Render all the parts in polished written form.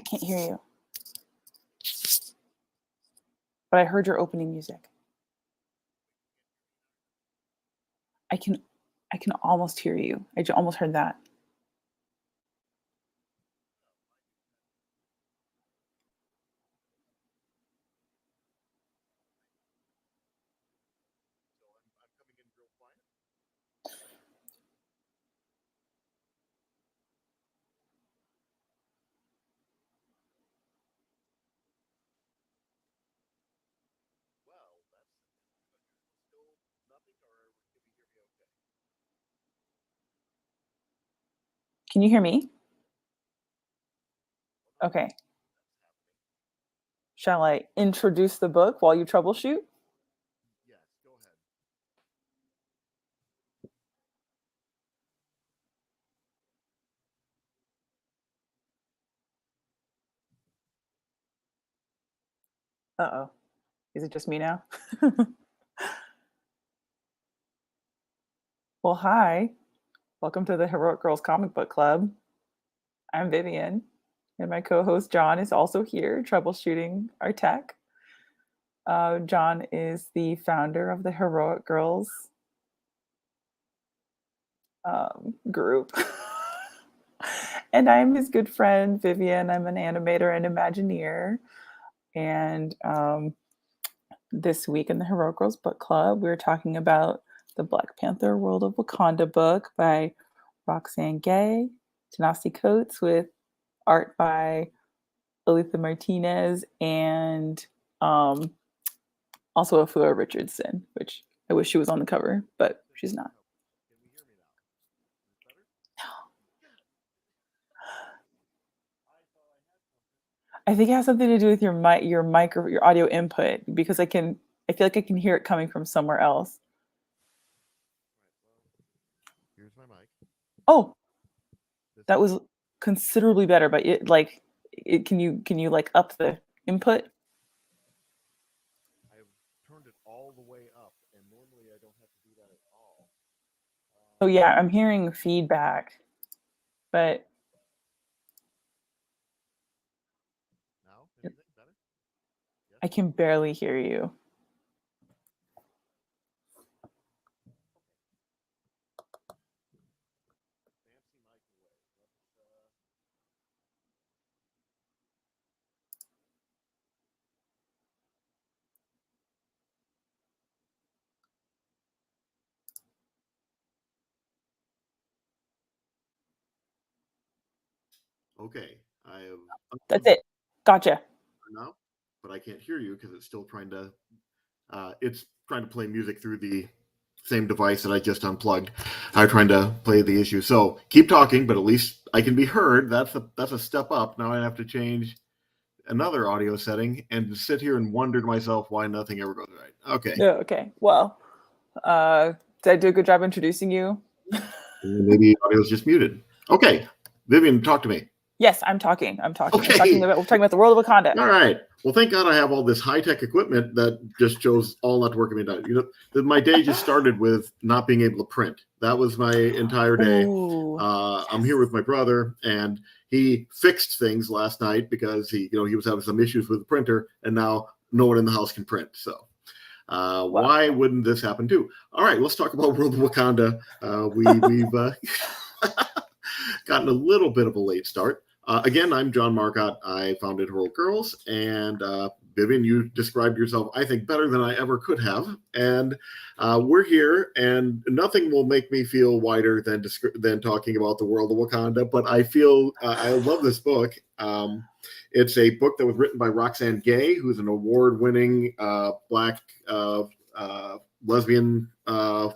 can't hear you. But I heard your opening music. I can almost hear you. I almost heard that. Can you hear me? Okay. Shall I introduce the book while you troubleshoot? Yes, go ahead. Uh-oh. Is it just me now? Well, hi. Welcome to the Heroic Girls Comic Book Club. I'm Vivian, and my co-host John is also here troubleshooting our tech. John is the founder of the Heroic Girls group. And I'm his good friend, Vivian. I'm an animator and Imagineer. And this week in the Heroic Girls Book Club, we're talking about the Black Panther World of Wakanda book by Roxane Gay, Tanasi Coates, with art by Aletha Martinez, and also Afua Richardson, which I wish she was on the cover, but she's not. Can we hear me now? Is it better? I think it has something to do with your mic or your audio input, because I feel like I can hear it coming from somewhere else. Right, well, here's my mic. Oh, that was considerably better, but can you like up the input? I've turned it all the way up, and normally I don't have to do that at all. Oh yeah, I'm hearing feedback, but Now, anything better? Yes? I can barely hear you. Fancy microwave. Okay, I have. That's it. Gotcha. Now, but I can't hear you because it's still trying to. It's trying to play music through the same device that I just unplugged. I'm trying to play the issue. So keep talking, but at least I can be heard. That's a step up. Now I have to change another audio setting and sit here and wonder to myself why nothing ever goes right. Okay. Yeah. Okay. Well, did I do a good job introducing you? Maybe audio's just muted. Okay, Vivian, talk to me. Yes, I'm talking. Okay. We're talking about the world of Wakanda. All right. Well, thank God I have all this high-tech equipment that just shows all not working. My day just started with not being able to print. That was my entire day. Ooh, Yes. I'm here with my brother, and he fixed things last night because he was having some issues with the printer, and now no one in the house can print. So wow. Why wouldn't this happen too? All right, let's talk about World of Wakanda. We've gotten a little bit of a late start. Again, I'm John Marcotte. I founded Heroic Girls, and Vivian, you described yourself, I think, better than I ever could have. And we're here, and nothing will make me feel wider than talking about the world of Wakanda. But I feel I love this book. It's a book that was written by Roxane Gay, who's an award-winning Black lesbian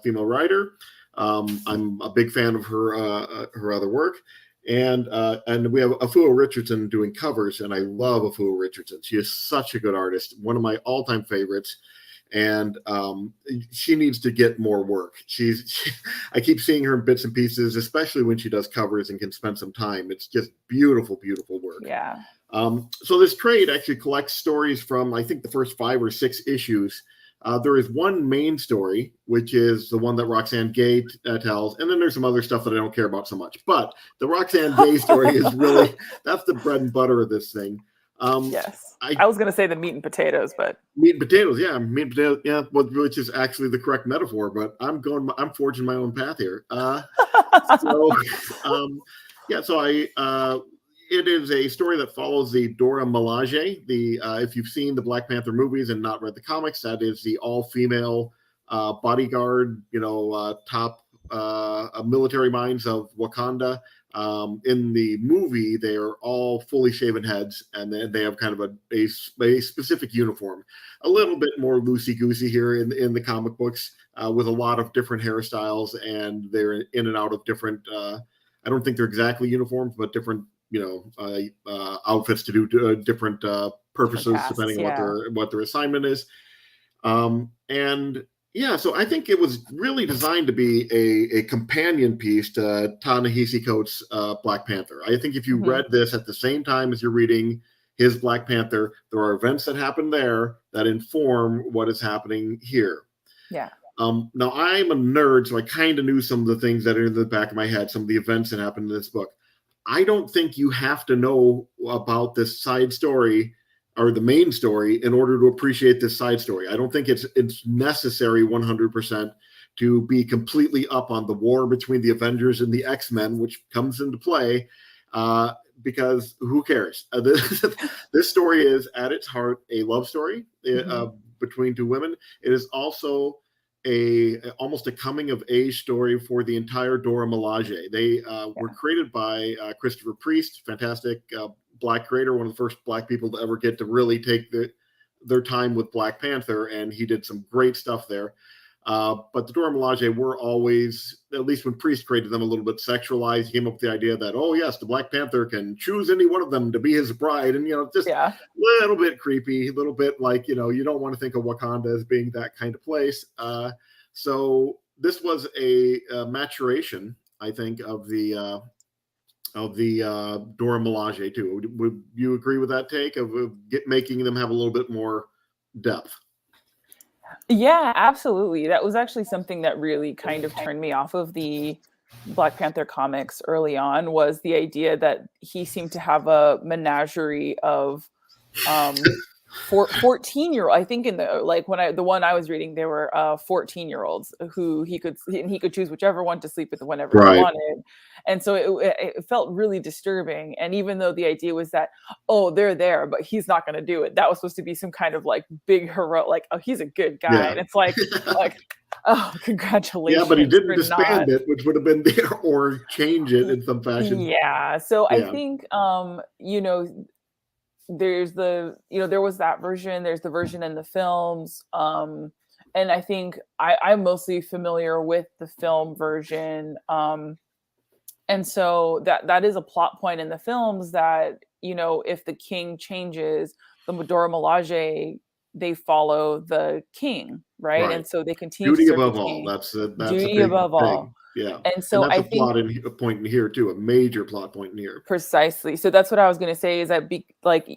female writer. I'm a big fan of her other work. And we have Afua Richardson doing covers, and I love Afua Richardson. She is such a good artist, one of my all-time favorites, and she needs to get more work. I keep seeing her in bits and pieces, especially when she does covers and can spend some time. It's just beautiful, beautiful work. Yeah. So this trade actually collects stories from, I think, the first 5 or 6 issues There is one main story, which is the one that Roxane Gay tells, and then there's some other stuff that I don't care about so much. But the Roxane Gay story is really, that's the bread and butter of this thing. Yes. I was going to say the meat and potatoes, but meat and potatoes, yeah, meat and potatoes, yeah, which is actually the correct metaphor. But I'm forging my own path here. So, yeah, so it is a story that follows the Dora Milaje. If you've seen the Black Panther movies and not read the comics, that is the all-female bodyguard, top military minds of Wakanda. In the movie, they are all fully shaven heads, and then they have kind of a specific uniform. A little bit more loosey-goosey here in the comic books, with a lot of different hairstyles, and they're in and out of different. I don't think they're exactly uniforms, but different, outfits to do different purposes, casts, depending on what their assignment is. And yeah, so I think it was really designed to be a companion piece to Ta-Nehisi Coates' Black Panther. I think if you read this at the same time as you're reading his Black Panther, there are events that happen there that inform what is happening here. Yeah. Now, I'm a nerd, so I kind of knew some of the things that are in the back of my head, some of the events that happened in this book. I don't think you have to know about this side story or the main story in order to appreciate this side story. I don't think it's necessary 100% to be completely up on the war between the Avengers and the X-Men, which comes into play, because who cares? This story is at its heart a love story between two women. It is also almost a coming of age story for the entire Dora Milaje. They were created by Christopher Priest, fantastic Black creator, one of the first Black people to ever get to really take their time with Black Panther, and he did some great stuff there. But the Dora Milaje were always, at least when Priest created them, a little bit sexualized. He came up with the idea that, oh yes, the Black Panther can choose any one of them to be his bride, and just a little bit creepy, a little bit like, you don't want to think of Wakanda as being that kind of place. So this was a maturation, I think, of the Dora Milaje too. Would you agree with that take of making them have a little bit more depth? Yeah, absolutely. That was actually something that really kind of turned me off of the Black Panther comics early on, was the idea that he seemed to have a menagerie of 14-year-old. I think in the one I was reading, there were 14-year-olds who he could choose whichever one to sleep with whenever he wanted. And so it felt really disturbing. And even though the idea was that, oh, they're there, but he's not going to do it, that was supposed to be some kind of like big hero, like, oh, he's a good guy. Yeah. And it's like, oh, congratulations. Yeah, but he didn't disband it, which would have been there, or change it in some fashion. Yeah. So I think, there's there was that version, there's the version in the films. And I think I'm mostly familiar with the film version. And so that is a plot point in the films that, if the king changes, the Dora Milaje, they follow the king, right? And so they continue duty to serve above the all. king. That's duty a big above thing. all. Yeah. And so that's I think a point in here too, a major plot point in here. Precisely. So that's what I was going to say, is that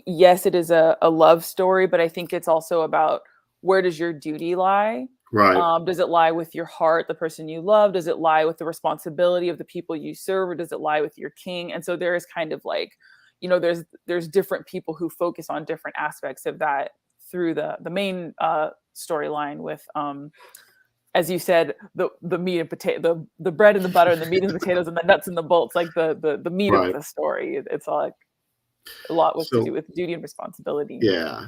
yes, it is a love story, but I think it's also about, where does your duty lie? Right. Does it lie with your heart, the person you love? Does it lie with the responsibility of the people you serve? Or does it lie with your king? And so there is kind of like, there's different people who focus on different aspects of that through the main storyline with, as you said, the meat and potato, the bread and the butter and the meat and the potatoes and the nuts and the bolts, like the meat of the story. It's like a lot to do with duty and responsibility. Yeah,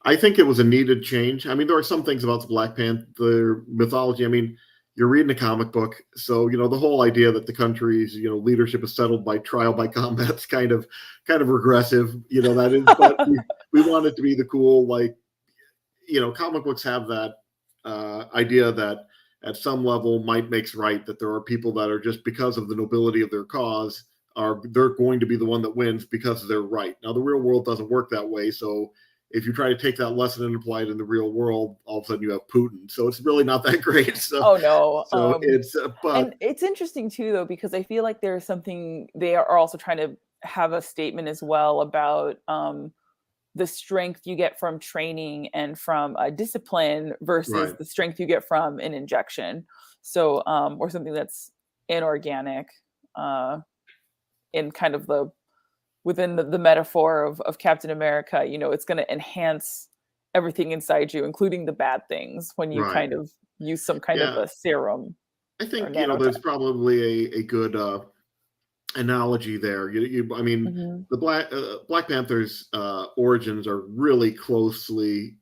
I think it was a needed change. I mean, there are some things about the Black Panther mythology. I mean, you're reading a comic book, so the whole idea that the country's leadership is settled by trial by combat is kind of regressive. That is, but we want it to be the cool, like, comic books have that idea that at some level might makes right, that there are people that are, just because of the nobility of their cause, they're going to be the one that wins because they're right. Now, the real world doesn't work that way, so if you try to take that lesson and apply it in the real world, all of a sudden you have Putin. So it's really not that great. So, oh no. So and it's interesting too, though, because I feel like there's something, they are also trying to have a statement as well about the strength you get from training and from discipline versus Right. the strength you get from an injection. So, or something that's inorganic, in kind of the within the metaphor of Captain America. It's going to enhance everything inside you, including the bad things, when you Right. kind of use some kind of Yeah. a serum I or think, there's nanotech. probably a good analogy there. I mean, Mm-hmm. the Black Panther's origins are really closely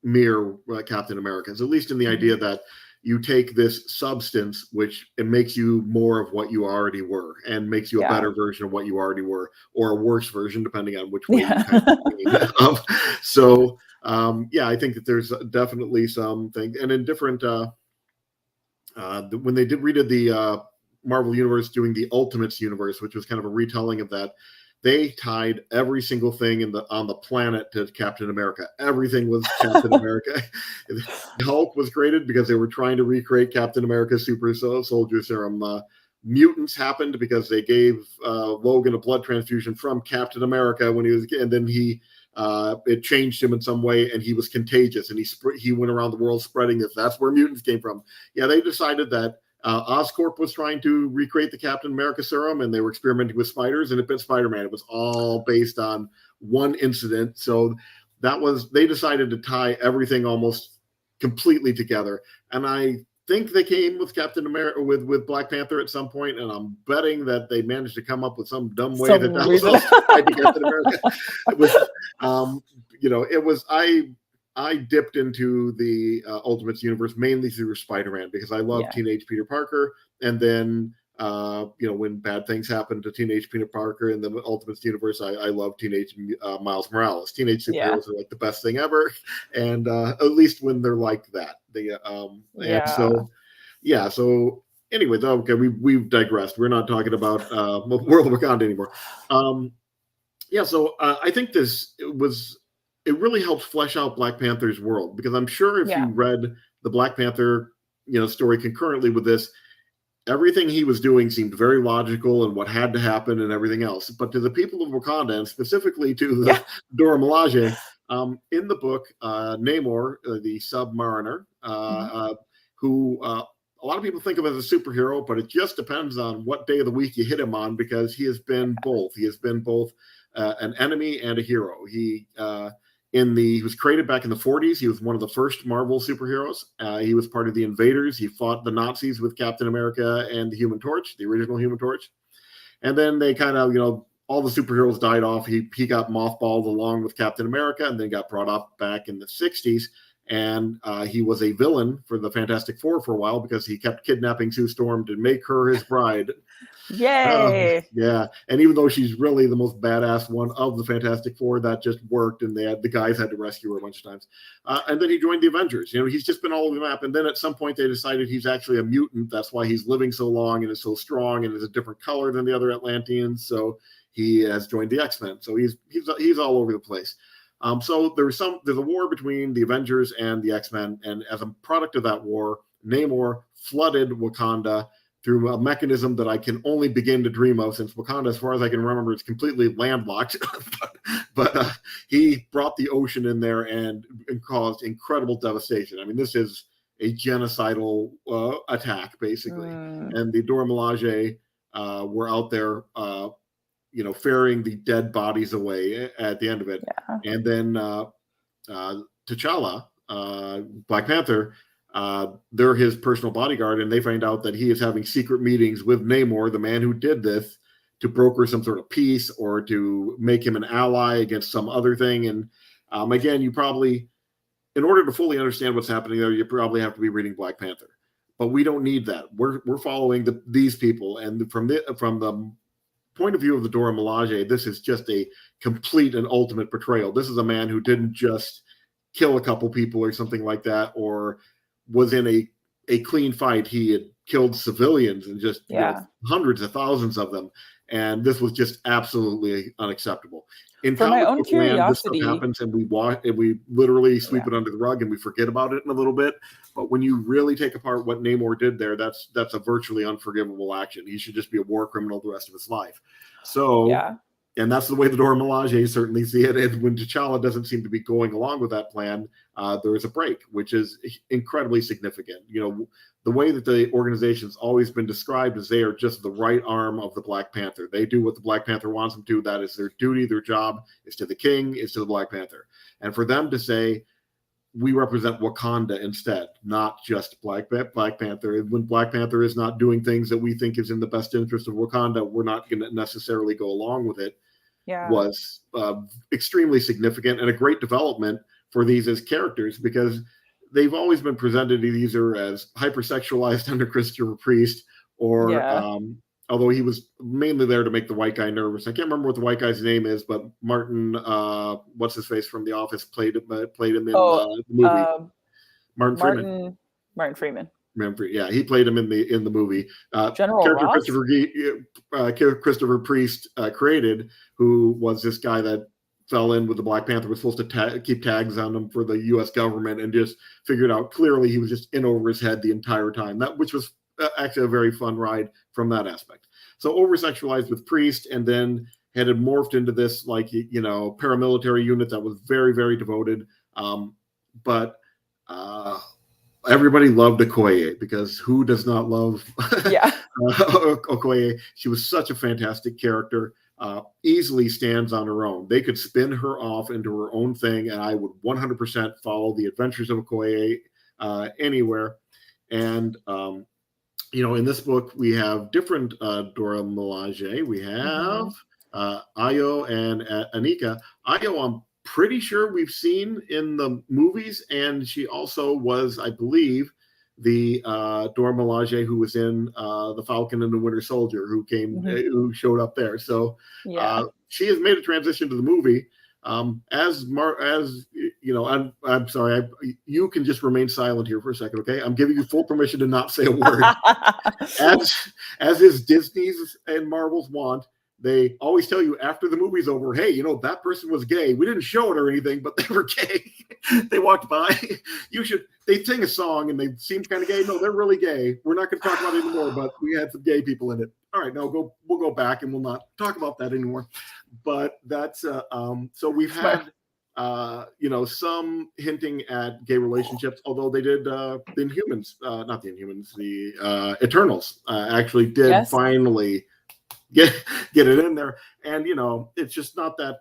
mirror Captain America's, at least in the Mm-hmm. idea that you take this substance, which it makes you more of what you already were, and makes you a Yeah. better version of what you already were, or a worse version, depending on which way you Yeah. kind of lean. So, yeah, I think that there's definitely something, and in different. When they redid the Marvel Universe doing the Ultimates universe, which was kind of a retelling of that, they tied every single thing on the planet to Captain America. Everything was Captain America. Hulk was created because they were trying to recreate Captain America's super soldier serum. Mutants happened because they gave Logan a blood transfusion from Captain America when he was, and then it changed him in some way, and he was contagious, and he went around the world spreading this. That's where mutants came from. Yeah, they decided that Oscorp was trying to recreate the Captain America serum, and they were experimenting with spiders, and it bit Spider-Man. It was all based on one incident. So they decided to tie everything almost completely together. And I think they came with Captain America with Black Panther at some point, and I'm betting that they managed to come up with some dumb way that Some was reason. also tied to Captain America. It was, it was I dipped into the Ultimates universe mainly through Spider-Man because I love Yeah. Teenage Peter Parker, and then when bad things happen to Teenage Peter Parker in the Ultimates universe, I love Teenage Miles Morales. Teenage Yeah. superheroes are like the best thing ever, and at least when they're like that, and Yeah. so yeah, so. Anyway, though, okay, we've digressed. We're not talking about World of Wakanda anymore. Yeah, so I think it really helps flesh out Black Panther's world, because I'm sure if you Yeah. read the Black Panther story concurrently with this, everything he was doing seemed very logical and what had to happen and everything else. But to the people of Wakanda, and specifically to the Yeah. Dora Milaje, in the book, Namor, the Submariner, Mm-hmm. who a lot of people think of as a superhero, but it just depends on what day of the week you hit him on, because he has been both. He has been both an enemy and a hero. He was created back in the 40s. He was one of the first Marvel superheroes. He was part of the Invaders. He fought the Nazis with Captain America and the Human Torch, the original Human Torch. And then they kind of, all the superheroes died off. He got mothballed along with Captain America, and then got brought up back in the 60s. And he was a villain for the Fantastic Four for a while because he kept kidnapping Sue Storm to make her his bride. Yay. Yeah, and even though she's really the most badass one of the Fantastic Four, that just worked, and the guys had to rescue her a bunch of times. And then he joined the Avengers. He's just been all over the map. And then at some point they decided he's actually a mutant. That's why he's living so long and is so strong and is a different color than the other Atlanteans. So he has joined the X-Men. So he's all over the place. So there's a war between the Avengers and the X-Men, and as a product of that war, Namor flooded Wakanda through a mechanism that I can only begin to dream of, since Wakanda, as far as I can remember, is completely landlocked. but he brought the ocean in there and caused incredible devastation. I mean, this is a genocidal attack, basically. And the Dora Milaje were out there, ferrying the dead bodies away at the end of it. Yeah. And then T'Challa, Black Panther, they're his personal bodyguard, and they find out that he is having secret meetings with Namor, the man who did this, to broker some sort of peace or to make him an ally against some other thing. And again, you probably, in order to fully understand what's happening there, you probably have to be reading Black Panther. But we don't need that. We're following these people, and from the point of view of the Dora Milaje, this is just a complete and ultimate portrayal. This is a man who didn't just kill a couple people or something like that, or was in a clean fight. He had killed civilians, and just hundreds of thousands of them. And this was just absolutely unacceptable. In For my comic own book land, this stuff curiosity, happens, and we literally sweep it under the rug and we forget about it in a little bit. But when you really take apart what Namor did there, that's a virtually unforgivable action. He should just be a war criminal the rest of his life. So And that's the way the Dora Milaje certainly see it. And when T'Challa doesn't seem to be going along with that plan, there is a break, which is incredibly significant. The way that the organization's always been described is they are just the right arm of the Black Panther. They do what the Black Panther wants them to. That is their duty, their job is to the king, is to the Black Panther. And for them to say, we represent Wakanda instead, not just Black Panther. When Black Panther is not doing things that we think is in the best interest of Wakanda, we're not going to necessarily go along with it. Was extremely significant and a great development for these as characters, because they've always been presented either as hypersexualized under Christopher Priest, or although he was mainly there to make the white guy nervous. I can't remember what the white guy's name is, but Martin, what's his face from The Office, played him in the movie. Martin Freeman. Yeah, he played him in the movie. General character Ross? Christopher Priest created, who was this guy that fell in with the Black Panther, was supposed to keep tags on him for the U.S. government, and just figured out clearly he was just in over his head the entire time. Which was actually a very fun ride from that aspect. So over-sexualized with Priest, and then had morphed into this paramilitary unit that was very, very devoted. But everybody loved Okoye, because who does not love Okoye? She was such a fantastic character. Easily stands on her own. They could spin her off into her own thing, and I would 100% follow the adventures of Okoye anywhere. And in this book we have different Dora Milaje. We have Ayo and Aneka. Ayo, I'm pretty sure we've seen in the movies, and she also was, I believe, the Dora Milaje who was in The Falcon and the Winter Soldier, who showed up there. So she has made a transition to the movie. I'm sorry, you can just remain silent here for a second, okay? I'm giving you full permission to not say a word. as is Disney's and Marvel's want, they always tell you after the movie's over, hey, that person was gay. We didn't show it or anything, but they were gay. They walked by. They sing a song and they seem kind of gay. No, they're really gay. We're not going to talk about it anymore, but we had some gay people in it. All right, no, we'll go back and we'll not talk about that anymore. But that's, so we've had, some hinting at gay relationships, although they did the Inhumans, not the Inhumans, the Eternals actually did finally get it in there. And it's just not that,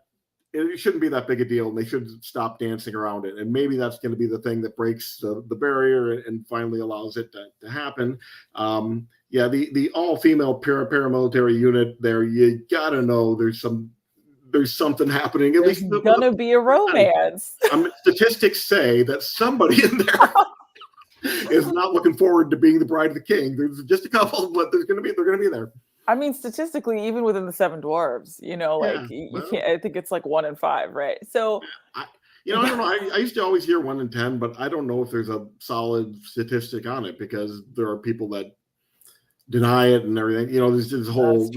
it shouldn't be that big a deal, and they should stop dancing around it. And maybe that's going to be the thing that breaks the barrier and finally allows it to happen. The all-female paramilitary unit there, you gotta know there's something happening. There's gonna be a romance. Statistics say that somebody in there is not looking forward to being the bride of the king. There's just a couple, but they're gonna be there. I mean, statistically, even within the Seven Dwarves, you can't. I think it's like 1 in 5, right? So, I don't know. I used to always hear 1 in 10, but I don't know if there's a solid statistic on it, because there are people that deny it and everything. There's this whole.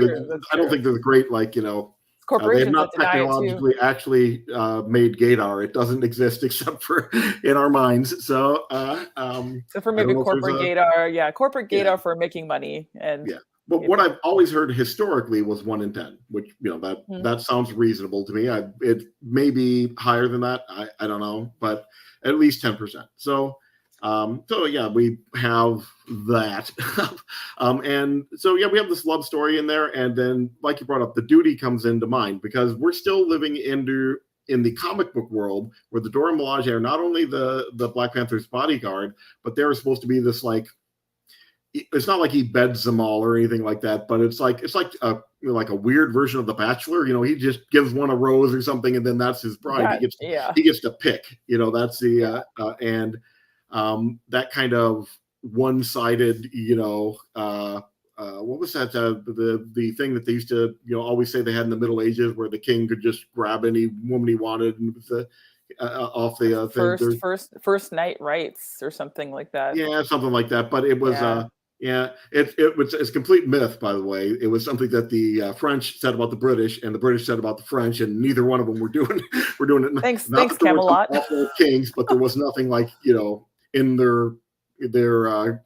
I don't think there's a great corporations they have not that technologically actually made gaydar. It doesn't exist except for in our minds. So, so for maybe corporate gaydar, corporate gaydar for making money and. But what I've always heard historically was 1 in 10, which that sounds reasonable to me. It may be higher than that. I don't know, but at least 10%. So we have that, and so we have this love story in there, and then like you brought up, the duty comes into mind, because we're still living in the comic book world where the Dora Milaje are not only the Black Panther's bodyguard, but they're supposed to be this it's not like he beds them all or anything like that, but it's like a weird version of The Bachelor. He just gives one a rose or something, and then that's his bride. He gets to pick. That's the and that kind of one-sided. What was that? The thing that they used to always say they had in the Middle Ages, where the king could just grab any woman he wanted, and off the first night rights or something like that. Yeah, something like that. But it was it was a complete myth, by the way. It was something that the French said about the British, and the British said about the French, and neither one of them were doing it. Thanks, Camelot. Awful kings, but there was nothing like in their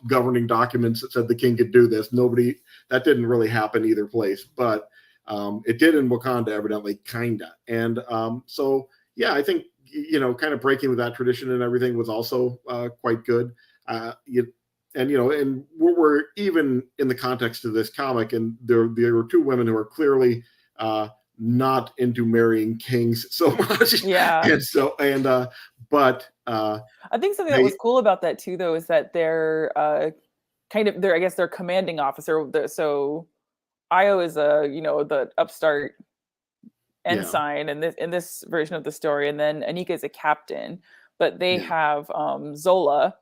governing documents that said the king could do this. That didn't really happen either place. But It did in Wakanda, evidently, kinda. And so, yeah, I think, kind of breaking with that tradition and everything was also quite good. And we're even in the context of this comic, and there were two women who are clearly not into marrying kings so much, Yeah. but I think something that they, was cool about that too, though, is that they're I guess their commanding officer. So Ayo is the upstart yeah, ensign in this version of the story, and then Aneka is a captain. But they yeah, have Zola,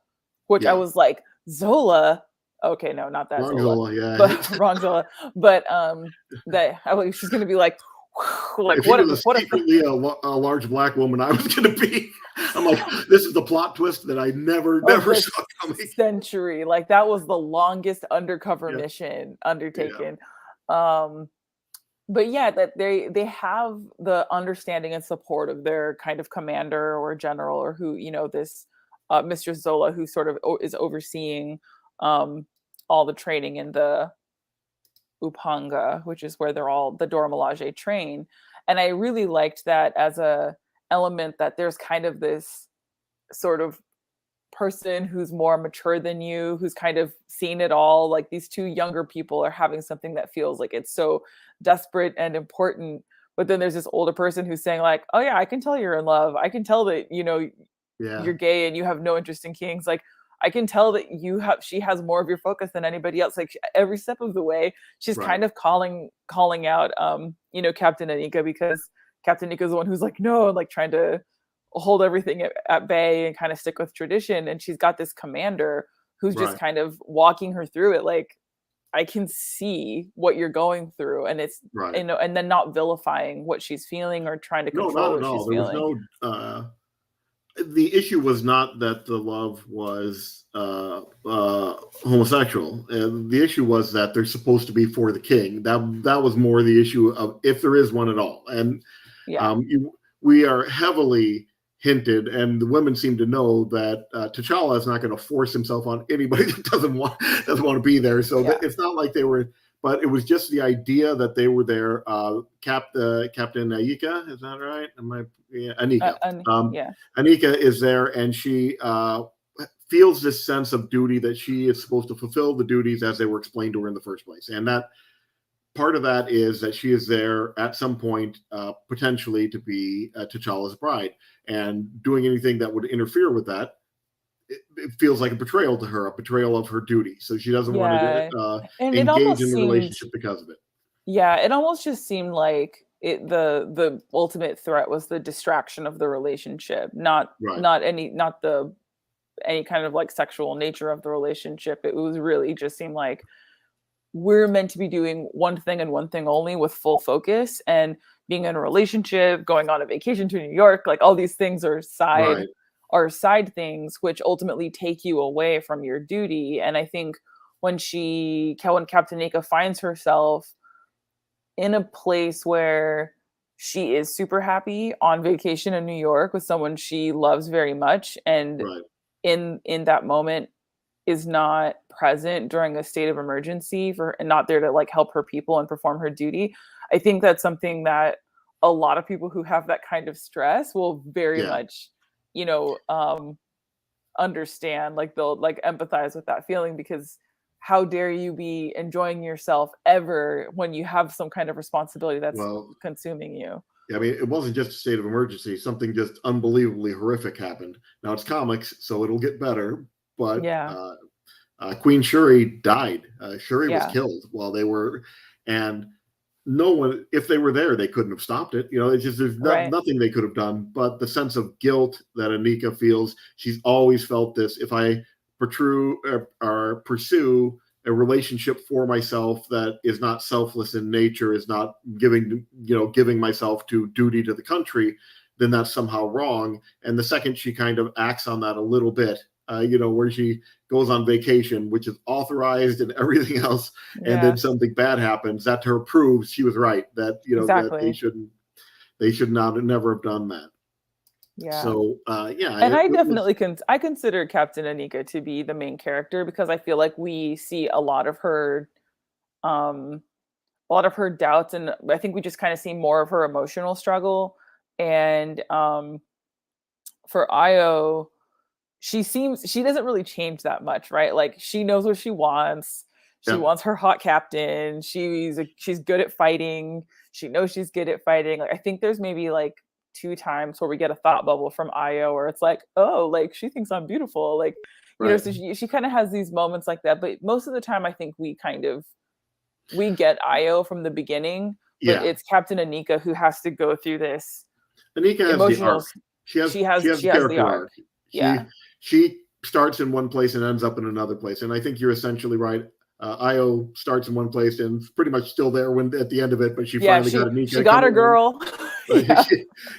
which I yeah, was like, Zola. Okay, no, not that Zola, Wrongzilla, yeah. but wrong Zola. But that I believe she's gonna be like, like If he what was a a what a secretly a large black woman, I was going to be. I'm like, this is the plot twist that I of never the saw coming. century. Like that was the longest undercover Yeah, mission yeah, undertaken. Um, but yeah, that they have the understanding and support of their kind of commander or general or who this Mistress Zola, who sort of is overseeing all the training in the Upanga, which is where they're all the Dora Milaje train. And I really liked that as a element that there's kind of this sort of person who's more mature than you, who's kind of seen it all. Like these two younger people are having something that feels like it's so desperate and important. But then there's this older person who's saying, like, oh yeah, I can tell you're in love. I can tell that, yeah. you're gay and you have no interest in kings. Like, I can tell that she has more of your focus than anybody else. Like every step of the way, she's Right, kind of calling out Captain Aneka, because Captain Aneka is the one who's like, no, like trying to hold everything at bay and kind of stick with tradition. And she's got this commander who's just right, kind of walking her through it. Like, I can see what you're going through, and it's right. and then not vilifying what she's feeling or trying to No, control not at what she's all. There was feeling. no. The issue was not that the love was homosexual. The issue was that they're supposed to be for the king. That was more the issue of if there is one at all. And Yeah. we are heavily hinted, and the women seem to know that T'Challa is not going to force himself on anybody that doesn't want to be there. So Yeah. it's not like they were. But it was just the idea that they were there. Captain Ayika, is that right? Aneka. Yeah. Aneka is there, and she feels this sense of duty that she is supposed to fulfill the duties as they were explained to her in the first place. And that part of that is that she is there at some point, potentially to be T'Challa's bride, and doing anything that would interfere with that. It feels like a betrayal to her, a betrayal of her duty. So she doesn't want Yeah. to And it engage almost in the seemed, relationship because of it. yeah, it almost just seemed like the ultimate threat was the distraction of the relationship, not Right. not the any kind of like sexual nature of the relationship. It was really just seemed like we're meant to be doing one thing and one thing only with full focus, and being in a relationship, going on a vacation to New York, like all these things Right. are side things which ultimately take you away from your duty. And I think when Captain Nika finds herself in a place where she is super happy on vacation in New York with someone she loves very much, and Right. in that moment is not present during a state of emergency for and not there to like help her people and perform her duty. I think that's something that a lot of people who have that kind of stress will very Yeah. much, you know, understand. Like they'll like empathize with that feeling, because how dare you be enjoying yourself ever when you have some kind of responsibility that's Well, consuming you. I mean, it wasn't just a state of emergency. Something just unbelievably horrific happened. Now it's comics, so it'll get better. But Yeah. Queen Shuri died. Shuri was Yeah. killed while they were, and no one, if they were there, they couldn't have stopped it. It's just there's Right. nothing they could have done. But the sense of guilt that Aneka feels, she's always felt this. If I or pursue a relationship for myself that is not selfless in nature, is not giving myself to duty to the country, then that's somehow wrong. And the second she kind of acts on that a little bit, where she goes on vacation, which is authorized and everything else, and then Yeah. something bad happens, that to her proves she was right, that that Exactly. they should not never have done that. Yeah. So yeah, And I it was. definitely I consider Captain Anika to be the main character, because I feel like we see a lot of her um lot of her doubts, and I think we just kind of see more of her emotional struggle. And for Ayo, she doesn't really change that much, right? Like, she knows what she wants. She Yeah. wants her hot captain. She's good at fighting. She knows she's good at fighting. Like, I think there's maybe like 2 times where we get a thought bubble from Ayo where it's like, oh, like, she thinks I'm beautiful. Like, you know, Right. so she kind of has these moments like that. But most of the time, I think we get Ayo from the beginning, but Yeah. it's Captain Aneka who has to go through this Anika has the emotional. arc. She She has has the the character arc. arc. Yeah. She starts in one place and ends up in another place. And I think you're essentially right. Io starts in one place and pretty much still there when at the end of it, but she Yeah, finally got she Anika got her coming in. girl. Right? Yeah.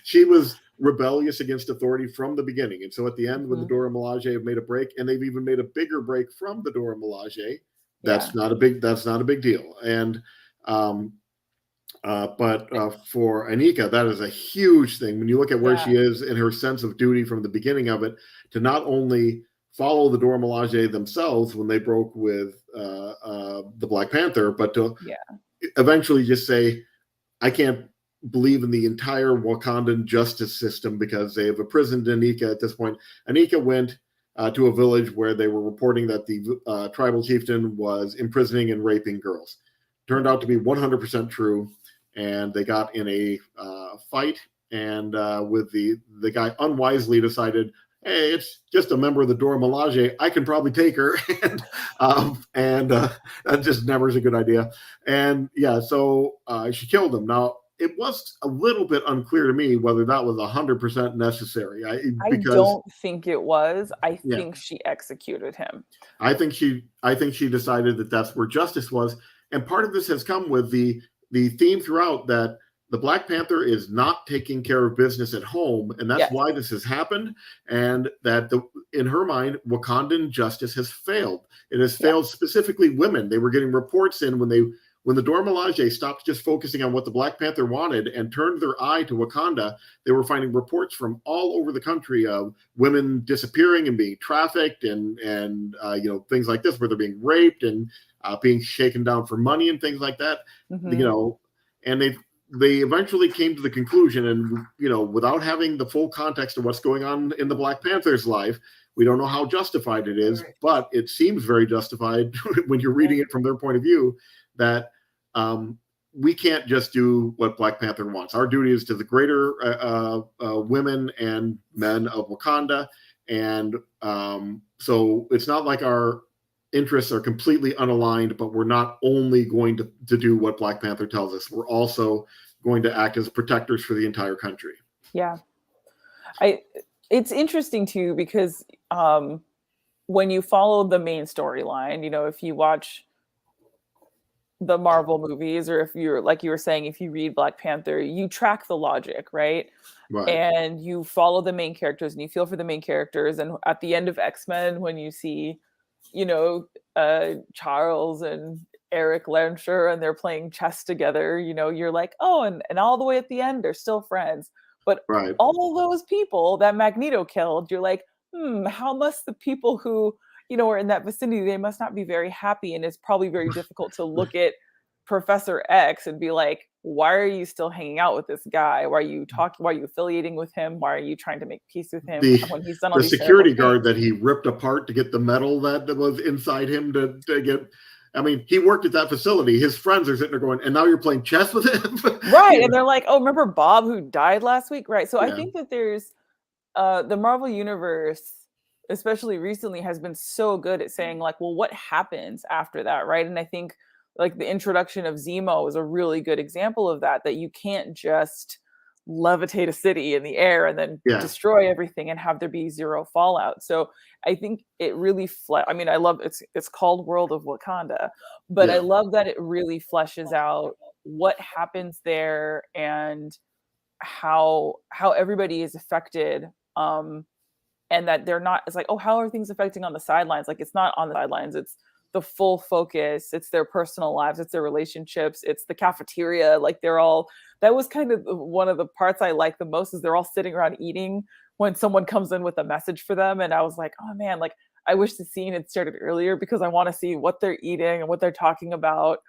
She was rebellious against authority from the beginning. And so at the end, when the Mhm. Dora Milaje have made a break, and they've even made a bigger break from the Dora Milaje, Yeah. that's not a big deal. And but for Anika, that is a huge thing. When you look at where Yeah. she is and her sense of duty from the beginning of it, to not only follow the Dora Milaje themselves when they broke with the Black Panther, but to Yeah. eventually just say, I can't believe in the entire Wakandan justice system because they have imprisoned Anika at this point. Anika went to a village where they were reporting that the tribal chieftain was imprisoning and raping girls. Turned out to be 100% true. And they got in a fight, and with the guy unwisely decided, hey, it's just a member of the Dora Milaje. I can probably take her, and that just never is a good idea. And yeah, so she killed him. Now it was a little bit unclear to me whether that was 100% necessary. I Because don't think it was. I yeah, think she executed him. I think she decided that that's where justice was, and part of this has come with the theme throughout that the Black Panther is not taking care of business at home, and that's Yes. why this has happened. And that in her mind, Wakandan justice has failed. It has Yeah. failed specifically women. They were getting reports in when the Dora Milaje stopped just focusing on what the Black Panther wanted and turned their eye to Wakanda. They were finding reports from all over the country of women disappearing and being trafficked, and things like this, where they're being raped and being shaken down for money and things like that. Mm-hmm. And they eventually came to the conclusion, and without having the full context of what's going on in the Black Panther's life, we don't know how justified it is, but it seems very justified when you're reading it from their point of view, that we can't just do what Black Panther wants. Our duty is to the greater women and men of Wakanda, and so it's not like our interests are completely unaligned, but we're not only going to do what Black Panther tells us. We're also going to act as protectors for the entire country. Yeah. It's interesting too, because when you follow the main storyline, if you watch the Marvel movies, or if you're, like you were saying, if you read Black Panther, you track the logic, right? Right. And you follow the main characters and you feel for the main characters. And at the end of X-Men, when you see, Charles and Eric Lehnsherr and they're playing chess together, you're like, oh, and all the way at the end, they're still friends. But Right. all those people that Magneto killed, you're like, how must the people who, are in that vicinity, they must not be very happy. And it's probably very difficult to look at Professor X and be like, why are you still hanging out with this guy? Why are you talking? Why are you affiliating with him? Why are you trying to make peace with him The when he's done all the these terrible security guard things? that he ripped apart to get the metal that was inside him to get. I mean, he worked at that facility. His friends are sitting there going, and now you're playing chess with him? Right. And they're like, oh, remember Bob who died last week? Right. So I Yeah. think that there's the Marvel universe, especially recently, has been so good at saying, like, well, what happens after that? Right. And I think like the introduction of Zemo is a really good example of that you can't just levitate a city in the air and then Yeah. destroy everything and have there be zero fallout. So I think it really I mean, I love it's called World of Wakanda, but I Yeah. love that it really fleshes out what happens there and how everybody is affected, and that they're not, it's like, oh, how are things affecting on the sidelines? Like, it's not on the sidelines, it's the full focus, it's their personal lives, it's their relationships, it's the cafeteria. Like, they're all, that was kind of one of the parts I like the most, is they're all sitting around eating when someone comes in with a message for them. And I was like, oh man, like, I wish the scene had started earlier, because I want to see what they're eating and what they're talking about,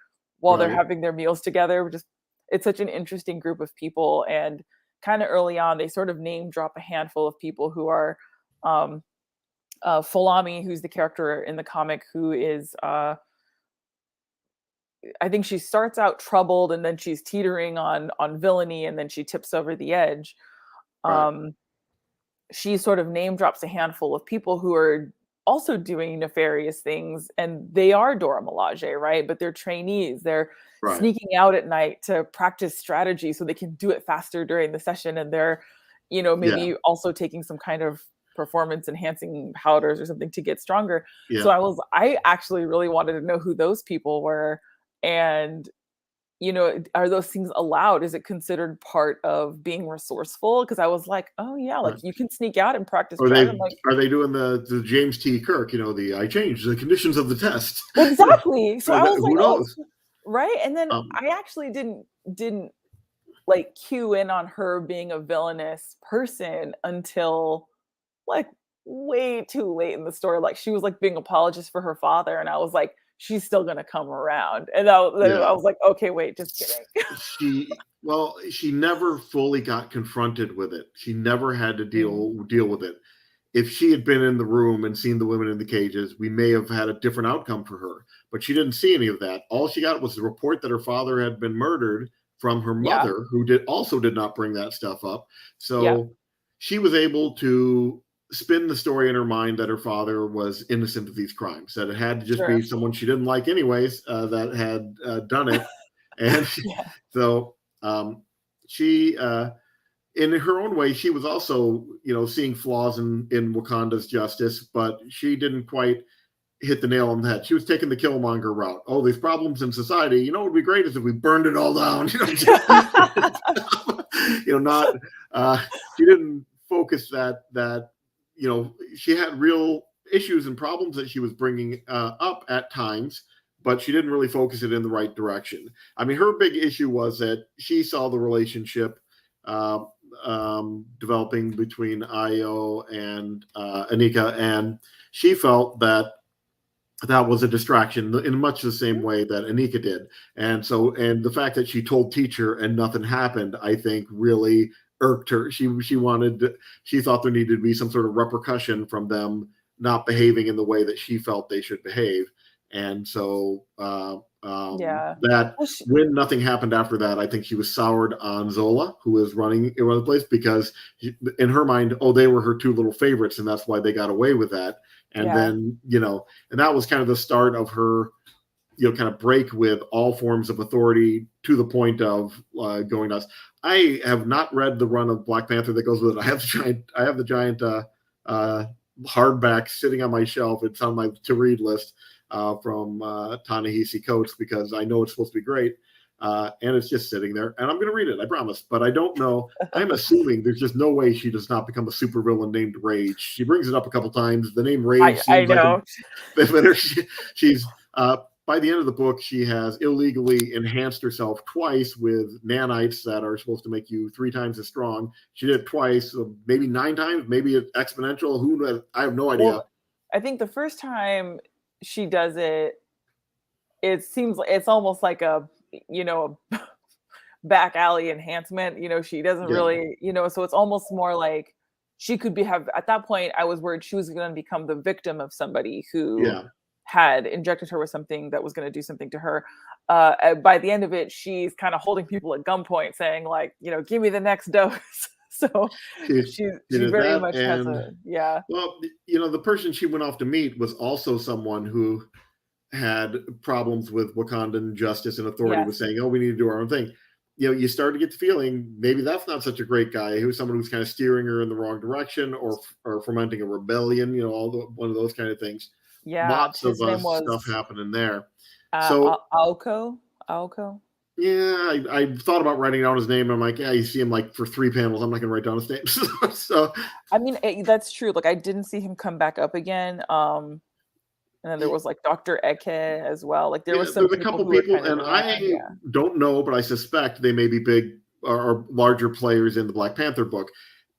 while they're Right. having their meals together. Just it's such an interesting group of people, and kind of early on, they sort of name drop a handful of people who are um, Fulami, who's the character in the comic, who is I think she starts out troubled, and then she's teetering on villainy, and then she tips over the edge. Right. Um, she sort of name drops a handful of people who are also doing nefarious things, and they are Dora Milaje, right? But they're trainees. They're Right. sneaking out at night to practice strategy so they can do it faster during the session, and they're, Yeah. maybe also taking some kind of performance enhancing powders or something to get stronger. So Yeah. I actually really wanted to know who those people were, and are those things allowed? Is it considered part of being resourceful? Because I was like, oh yeah, like Right. you can sneak out and practice Are driving. they I'm like, are they doing the James T. Kirk? The I changed the conditions of the test. exactly. So I was like, Who oh, knows? right. And then Um, I actually didn't like cue in on her being a villainous person until like way too late in the story. Like she was like being apologist for her father, and I was like, she's still gonna come around. And I yeah. was like, okay, wait, just kidding. She never fully got confronted with it. She never had to Mm, deal with it. If she had been in the room and seen the women in the cages, we may have had a different outcome for her. But she didn't see any of that. All she got was the report that her father had been murdered from her yeah, mother, who did not bring that stuff up. yeah, So she was able to spin the story in her mind that her father was innocent of these crimes, that it had to just be sure, someone she didn't like anyways that had done it. And yeah, so she in her own way, she was also, seeing flaws in Wakanda's justice, but she didn't quite hit the nail on the head. She was taking the Killmonger route. Oh, there's problems in society. What would be great is if we burned it all down. Not. She didn't focus that. She had real issues and problems that she was bringing up at times, but she didn't really focus it in the right direction. I mean, her big issue was that she saw the relationship uh, developing between Ayo and Aneka, and she felt that was a distraction in much the same way that Aneka did. And the fact that she told teacher and nothing happened, I think really irked her. She thought there needed to be some sort of repercussion from them not behaving in the way that she felt they should behave. And so yeah. that Well, when nothing happened after that, I think she was soured on Zola, who was running the place, because in her mind, oh, they were her two little favorites, and that's why they got away with that. And yeah, then, and that was kind of the start of her, kind of break with all forms of authority to the point of going nuts. I have not read the run of Black Panther that goes with it. I have the giant hardback sitting on my shelf. It's on my to read list from Ta-Nehisi Coates, because I know it's supposed to be great. And it's just sitting there, and I'm going to read it, I promise. But I don't know. I'm assuming there's just no way she does not become a supervillain named Rage. She brings it up a couple times. The name Rage I seems like know. she's by the end of the book, she has illegally enhanced herself twice with nanites that are supposed to make you 3 times as strong. She did it twice, so maybe 9 times, maybe it's exponential. Who knows? I have no idea. Well, I think the first time she does it, it seems like it's almost like a back alley enhancement. She doesn't Yeah, really, so it's almost more like she could have at that point. I was worried she was going to become the victim of somebody who yeah. had injected her with something that was going to do something to her. By the end of it, she's kind of holding people at gunpoint, saying like, give me the next dose. So She she did very that, much has and a yeah. well, the person she went off to meet was also someone who had problems with Wakandan justice and authority, was Yes. saying, "Oh, we need to do our own thing." You start to get the feeling maybe that's not such a great guy. Who's someone who's kind of steering her in the wrong direction, or fomenting a rebellion. One of those kind of things. Yeah. Lots of His name stuff was happening there. So Aoko. Aoko. yeah, I thought about writing down his name. I'm like, yeah, you see him like for 3 panels. I'm not going to write down his name. So I mean, that's true. Like, I didn't see him come back up again. And then there was like Dr. Eke as well. Like, there yeah, was some there's a people couple who were people, kind of and around. I Yeah. don't know, but I suspect they may be big or larger players in the Black Panther book.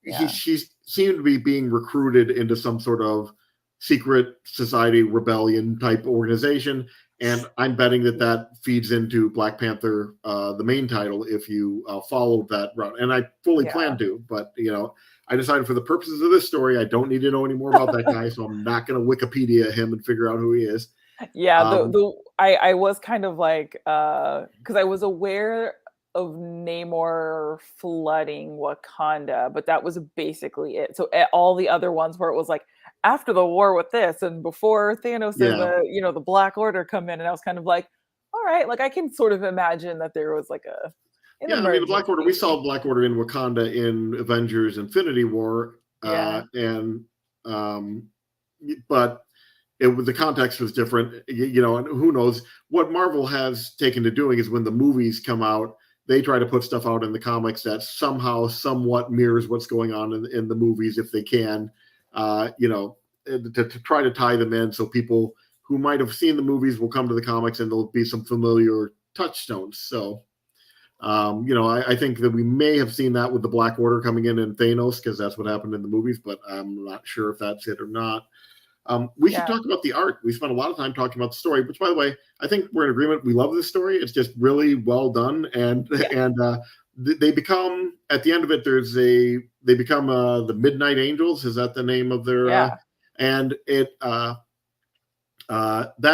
Yeah. She seemed to be being recruited into some sort of secret society rebellion type organization, And I'm betting that feeds into Black Panther, the main title, if you follow that route. And I fully Yeah. plan to, but I decided for the purposes of this story, I don't need to know any more about that guy, so I'm not going to Wikipedia him and figure out who he is. Yeah, I was kind of like because I was aware of Namor flooding Wakanda, but that was basically it. So all the other ones where it was like after the war with this and before Thanos and Yeah, the Black Order come in, and I was kind of like, all right, like I can sort of imagine that there was like an yeah. I mean, the Black Order. We emergency. saw Black Order in Wakanda in Avengers: Infinity War, Yeah, and um, but the context was different, and who knows what Marvel has taken to doing is when the movies come out, they try to put stuff out in the comics that somehow, somewhat mirrors what's going on in the movies if they can, to try to tie them in so people who might have seen the movies will come to the comics and there'll be some familiar touchstones. So, I think that we may have seen that with the Black Order coming in and Thanos because that's what happened in the movies, but I'm not sure if that's it or not. We should yeah, talk about the art. We spent a lot of time talking about the story, which, by the way, I think we're in agreement. We love this story. It's just really well done, and yeah, they become at the end of it. They become the Midnight Angels. Is that the name of their? yeah. And it that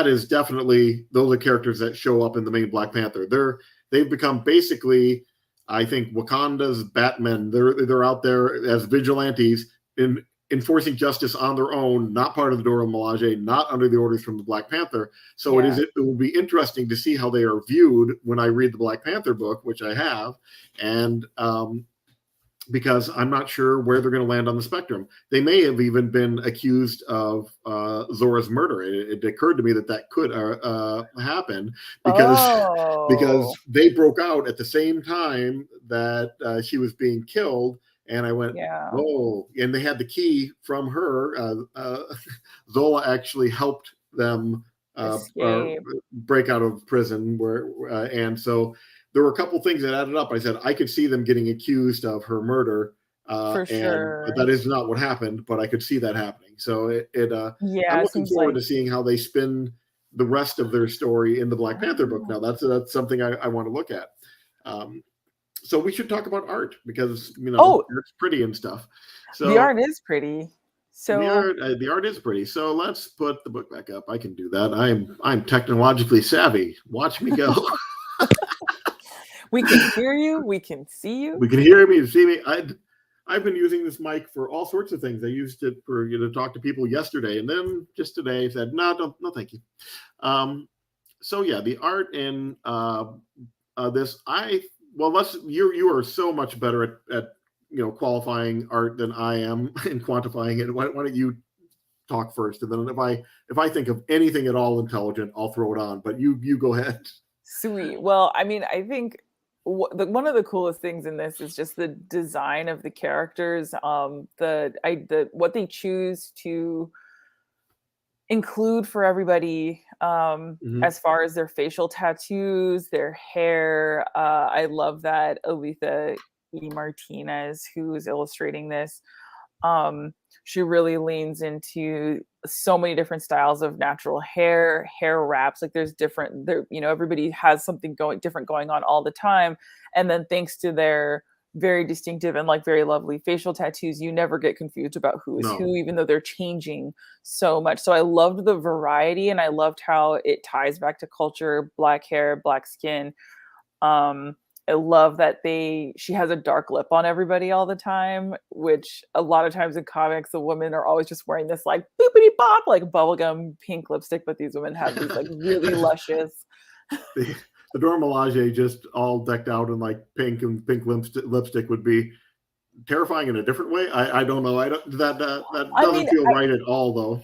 is definitely those are characters that show up in the main Black Panther. They've become basically, I think, Wakanda's Batmen. They're out there as vigilantes in enforcing justice on their own, not part of the Dora Milaje, not under the orders from the Black Panther. So Yeah. it will be interesting to see how they are viewed when I read the Black Panther book, which I have, and because I'm not sure where they're going to land on the spectrum. They may have even been accused of Zora's murder. It occurred to me that could happen because Oh, they broke out at the same time that she was being killed, and I went, yeah. "Whoa!" And they had the key from her. Zola actually helped them Escape break out of prison, and so there were a couple things that added up. I said I could see them getting accused of her murder, for and sure. that is not what happened, but I could see that happening. So I'm Yeah, it looking seems forward like to seeing how they spin the rest of their story in the Black Panther book. oh. Now that's something I want to look at. Um, so we should talk about art because Oh, it's pretty and stuff. the So art is pretty. So the art is pretty. So let's put the book back up. I can do that. I'm technologically savvy. Watch me go. we can hear you, we can see you. We can hear me and see me. I've been using this mic for all sorts of things. I used it for to talk to people yesterday, and then just today said no, thank you. So yeah, the art in this you are so much better at qualifying art than I am in quantifying it. Why don't you talk first, and then if I think of anything at all intelligent, I'll throw it on. But you go ahead. Sweet. Well, I mean, I think one of the coolest things in this is just the design of the characters. The what they choose to include for everybody Mm-hmm. as far as their facial tattoos, their hair. I love that Aletha E. Martinez, who's illustrating this, she really leans into so many different styles of natural hair wraps. Like there's different there, everybody has something different going on all the time. And then thanks to their very distinctive and like very lovely facial tattoos, you never get confused about who is No, who, even though they're changing so much. So I loved the variety and I loved how it ties back to culture, black hair, black skin. um I love that she has a dark lip on everybody all the time, which a lot of times in comics, the women are always just wearing this like boopity bop, like bubblegum pink lipstick, but these women have these like really luscious. the Dora Milaje just all decked out in like pink and pink lipstick would be terrifying in a different way. I don't know. I don't that I doesn't mean, feel right at all though.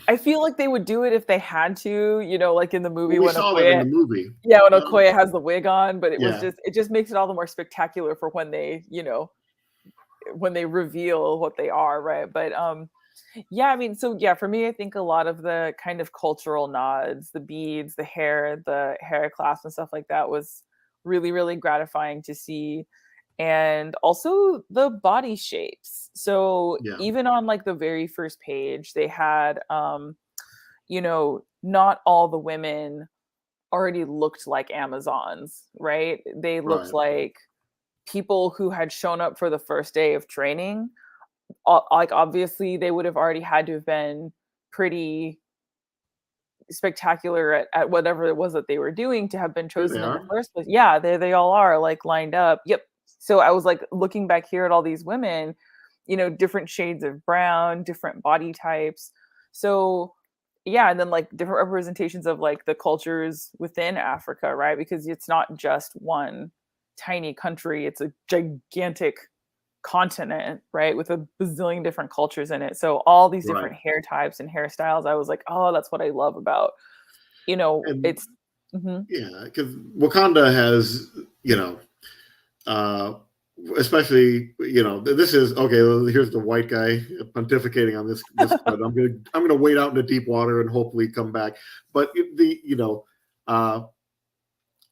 I feel like they would do it if they had to, like in the Well, movie we when saw that in Okoye, the movie. yeah, when Um, Okoye has the wig on, but yeah, it just makes it all the more spectacular for when they reveal what they are, right? But yeah, I mean, so yeah, for me, I think a lot of the kind of cultural nods, the beads, the hair clasp and stuff like that was really, really gratifying to see. And also the body shapes. So yeah, even on like the very first page, they had not all the women already looked like Amazons, right? They looked Right. like people who had shown up for the first day of training. Like obviously they would have already had to have been pretty spectacular at whatever it was that they were doing to have been Here they chosen in the are. first place. Yeah, there they all are, like lined up. Yep. So I was like looking back here at all these women, different shades of brown, different body types. So yeah, and then like different representations of like the cultures within Africa, right? Because it's not just one tiny country, it's a gigantic continent, right? With a bazillion different cultures in it. So all these Right. different hair types and hairstyles, I was like, oh, that's what I love about, And it's mhm. yeah, because Wakanda has, you know, uh, especially, this is okay. Here's the white guy pontificating on this, but I'm gonna wade out into deep water and hopefully come back. But uh,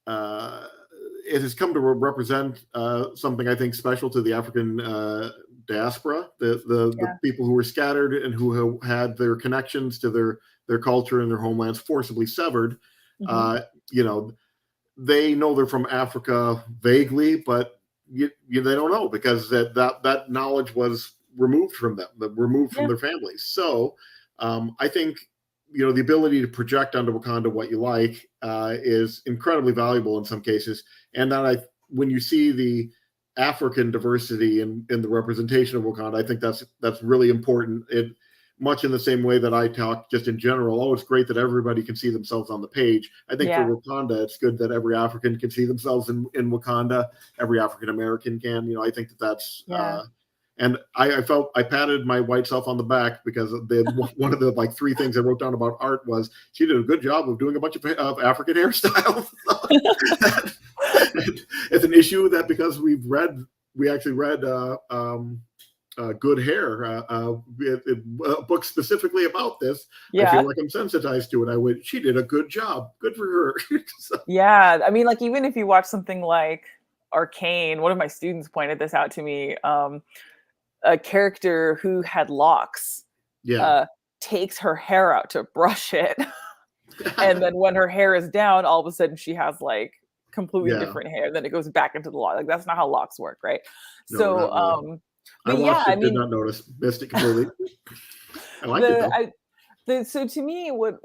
uh, it has come to represent something I think special to the African diaspora, the Yeah. people who were scattered and who had their connections to their culture and their homelands forcibly severed. Hmm. Uh, you know, they know they're from Africa vaguely, but they don't know because that knowledge was removed from them, removed from Yeah. their families. So I think the ability to project onto Wakanda what you like is incredibly valuable in some cases. And that when you see the African diversity in the representation of Wakanda, I think that's really important. It much in the same way that I talk just in general. Oh, it's great that everybody can see themselves on the page. I think for Yeah. Wakanda, it's good that every African can see themselves in Wakanda. Every African American can. I think that's. Yeah. And I felt I patted my white self on the back because one of the like three things I wrote down about art was she did a good job of doing a bunch of African hairstyles. It's an issue that because we actually read Good Hair, a book specifically about this. I feel Yeah. like I'm sensitized to it. I would. She did a good job. Good for her. So, Yeah. I mean, like even if you watch something like Arcane, one of my students pointed this out to me. A character who had locks yeah, uh takes her hair out to brush it. And then when her hair is down, all of a sudden she has like completely yeah. different hair. Then it goes back into the lock. Like that's not how locks work, right? No, So, not really. I but yeah, watched I it, did mean, not notice, missed it completely. I liked it the though. I so to me, what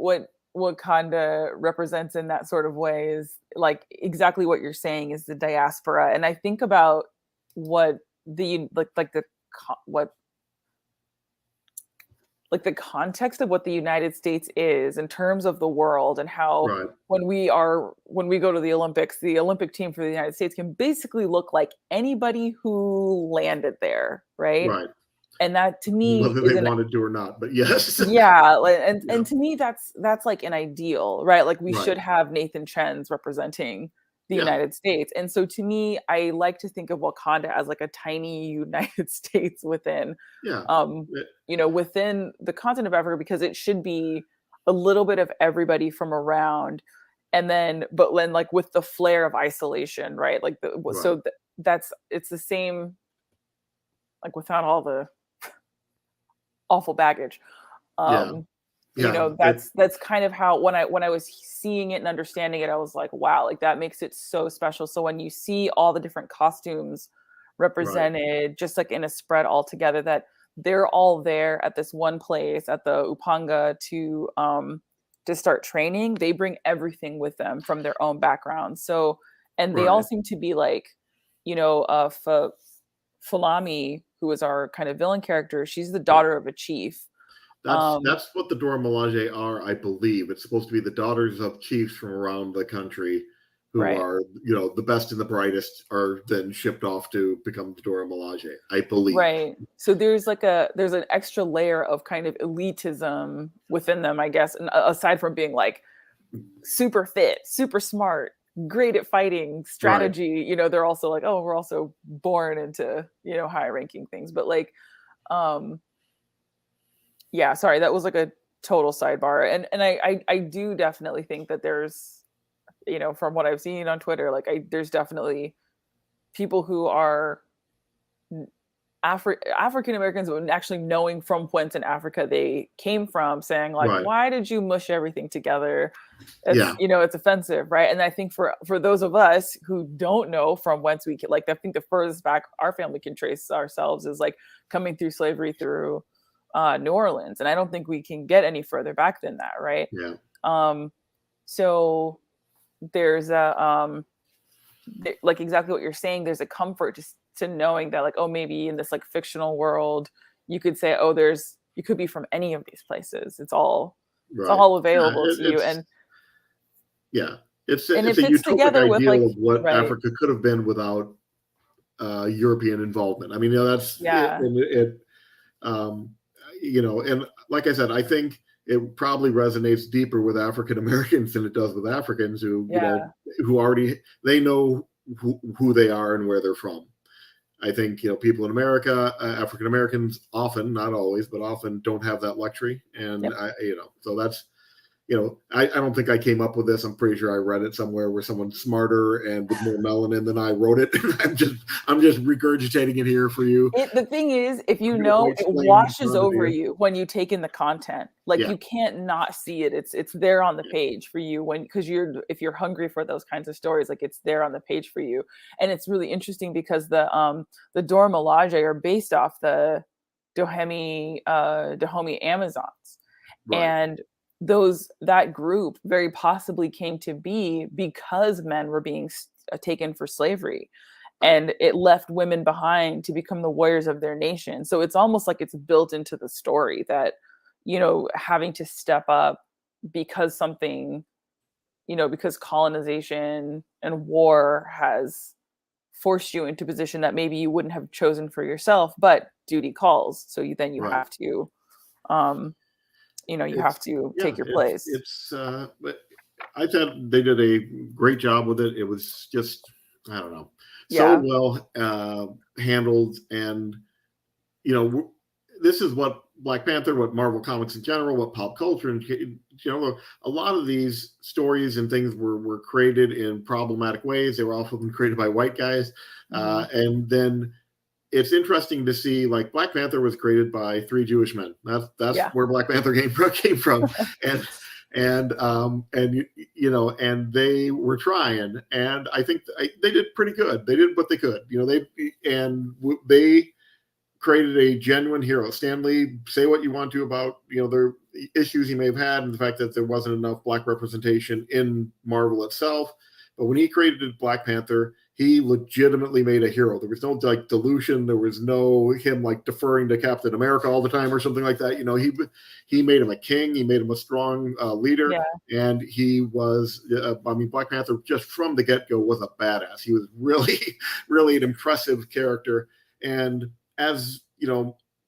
Wakanda represents in that sort of way is like exactly what you're saying is the diaspora, and I think about what like the what like the context of what the United States is in terms of the world and how Right, when we go to the Olympics, the Olympic team for the United States can basically look like anybody who landed there, right? right. And that to me Whether is they an wanted to or not, but yes. yeah, Yeah, and to me that's like an ideal, right? Like we right. should have Nathan Chen's representing the Yeah, United States. And so to me, I like to think of Wakanda as like a tiny United States within yeah. um within the continent of Africa because it should be a little bit of everybody from around and then but then like with the flair of isolation, right? Like Right. that's it's the same like without all the awful baggage. Yeah, Um yeah. that's kind of how when I was seeing it and understanding it, I was like, wow, like that makes it so special. So when you see all the different costumes Right, represented, just like in a spread all together, that they're all there at this one place at the Upanga to start training, they bring everything with them from their own background. So, and they all right. seem to be like, Fulami, who is our kind of villain character, she's the Yep. daughter of a chief. That's Um, that's what the Dora Milaje are, I believe. It's supposed to be the daughters of chiefs from around the country who right. are, the best and the brightest are then shipped off to become the Dora Milaje, I believe. Right. So there's an extra layer of kind of elitism within them, I guess, and aside from being like super fit, super smart, great at fighting, Right. strategy, they're also like, oh, we're also born into, high ranking things. But like, um, yeah, sorry, that was like a total sidebar. And I do definitely think that there's, from what I've seen on Twitter, like there's definitely people who are African Americans, actually knowing from whence in Africa they came from, saying like, Right. why did you mush everything together? It's, Yeah. it's offensive, right? And I think for those of us who don't know from whence we can, like, I think the furthest back our family can trace ourselves is like coming through slavery through New Orleans, and I don't think we can get any further back than that, right? Yeah. So there's like exactly what you're saying. There's a comfort just to knowing that, like, oh, maybe in this like fictional world, you could say, oh, you could be from any of these places. It's all Right. Yeah. available to you, and Yeah. It's it a fits utopic together with like, ideal of what right, Africa could have been without European involvement. I mean, that's it, yeah, and um, and like I said, I think it probably resonates deeper with African Americans than it does with Africans who, yeah, who already they know who they are and where they're from. I think people in America, African Americans, often, not always, but often don't have that luxury, and yep. so that's I don't think I came up with this. I'm pretty sure I read it somewhere where someone smarter and with more melanin than I wrote it. I'm just regurgitating it here for you. The thing is, if you Beautifully know, it explained washes onto over you. you when you take in the content. Like, Yeah, you can't not see it. It's there on the yeah, page for you because if you're hungry for those kinds of stories, like, it's there on the page for you. And it's really interesting because the Dora Milaje are based off the Dahomey Amazons, right, and that group very possibly came to be because men were being taken for slavery, right, and it left women behind to become the warriors of their nation. So it's almost like it's built into the story that, having to step up because because colonization and war has forced you into a position that maybe you wouldn't have chosen for yourself, but duty calls. So you right. have to, um, you have It's to yeah, take your place. but I thought they did a great job with it. It was just I don't know, so Yeah. well handled, and this is what Black Panther, what Marvel Comics in general, what pop culture, and a lot of these stories and things were created in problematic ways. They were often created by white guys, Hmm. and then it's interesting to see, like, Black Panther was created by three Jewish men. That's Yeah. where Black Panther came from, and and they were trying, and I think they did pretty good. They did what they could. They created a genuine hero. Stan Lee, say what you want to about their issues he may have had and the fact that there wasn't enough black representation in Marvel itself, but when he created Black Panther, he legitimately made a hero. There was no like dilution. There was no him like deferring to Captain America all the time or something like that. He made him a king. He made him a strong leader, Yeah. and he was. Black Panther just from the get-go was a badass. He was really, really an impressive character, and as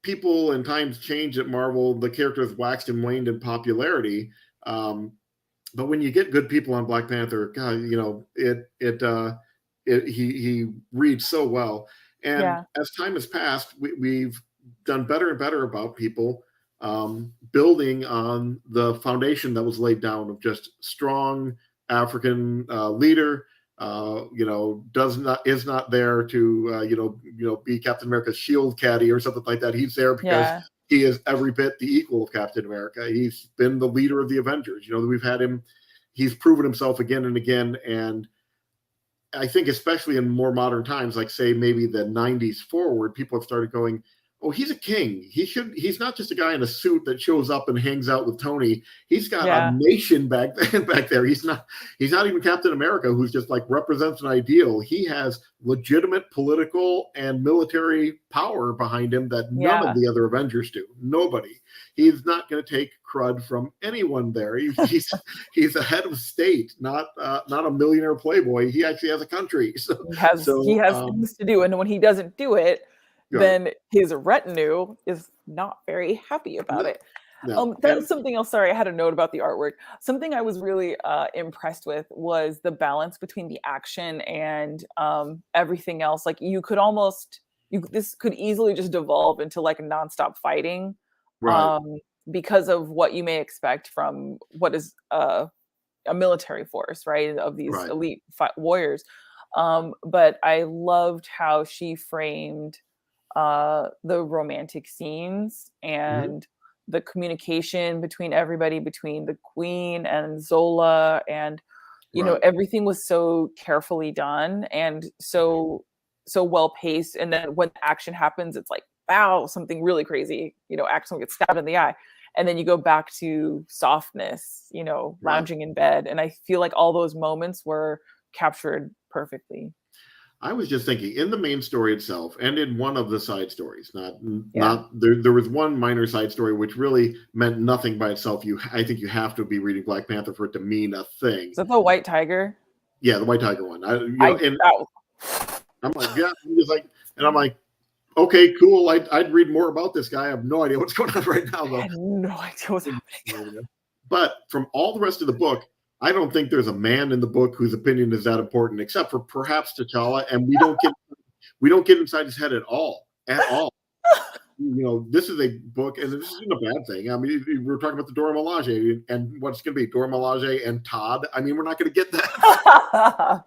people and times changed at Marvel, the characters waxed and waned in popularity. But when you get good people on Black Panther, God, he reads so well. And Yeah. as time has passed, we've done better and better about people building on the foundation that was laid down of just strong African leader. Is not there to be Captain America's shield caddy or something like that. He's there because Yeah. he is every bit the equal of Captain America. He's been the leader of the Avengers. We've had him. He's proven himself again and again. And I think especially in more modern times, like say maybe the 90s forward, people have started going, oh, he's a king. He's not just a guy in a suit that shows up and hangs out with Tony. He's got a Yeah. nation back there. He's not even Captain America, who's just like represents an ideal. He has legitimate political and military power behind him that none of Yeah. the other Avengers do. Nobody. He's not going to take crud from anyone there. He's a head of state, not a millionaire playboy. He actually has a country. He has things to do, and when he doesn't do it, Right. then his retinue is not very happy about No, it. no, That's something else. Sorry, I had a note about the artwork. Something I was really impressed with was the balance between the action and everything else. Like, this could easily just devolve into like nonstop fighting, right, um, because of what you may expect from what is a military force, right? Of these right. elite warriors. But I loved how she framed the romantic scenes Mhm. and the communication between everybody, between the Queen and Zola, and Right. everything was so carefully done and so well paced. And then when action happens, it's like, wow, something really crazy. Someone gets stabbed in the eye, and then you go back to softness, Right. lounging in bed. And I feel like all those moments were captured perfectly. I was just thinking in the main story itself and in one of the side stories, Yeah. not there was one minor side story which really meant nothing by itself. I think you have to be reading Black Panther for it to mean a thing. Is that the white tiger? Yeah, the White Tiger one. I And that was, I'm like, yeah, I'm just like, and I'm like, okay, cool. I'd read more about this guy. I have no idea what's going on right now, I though. had no idea what's happening. But from all the rest of the book, I don't think there's a man in the book whose opinion is that important, except for perhaps T'Challa, and we don't get inside his head at all, at all. This is a book, and this isn't a bad thing. I mean, we're talking about the Dora Milaje and what's going to be Dora Milaje and Todd. I mean, we're not going to get that.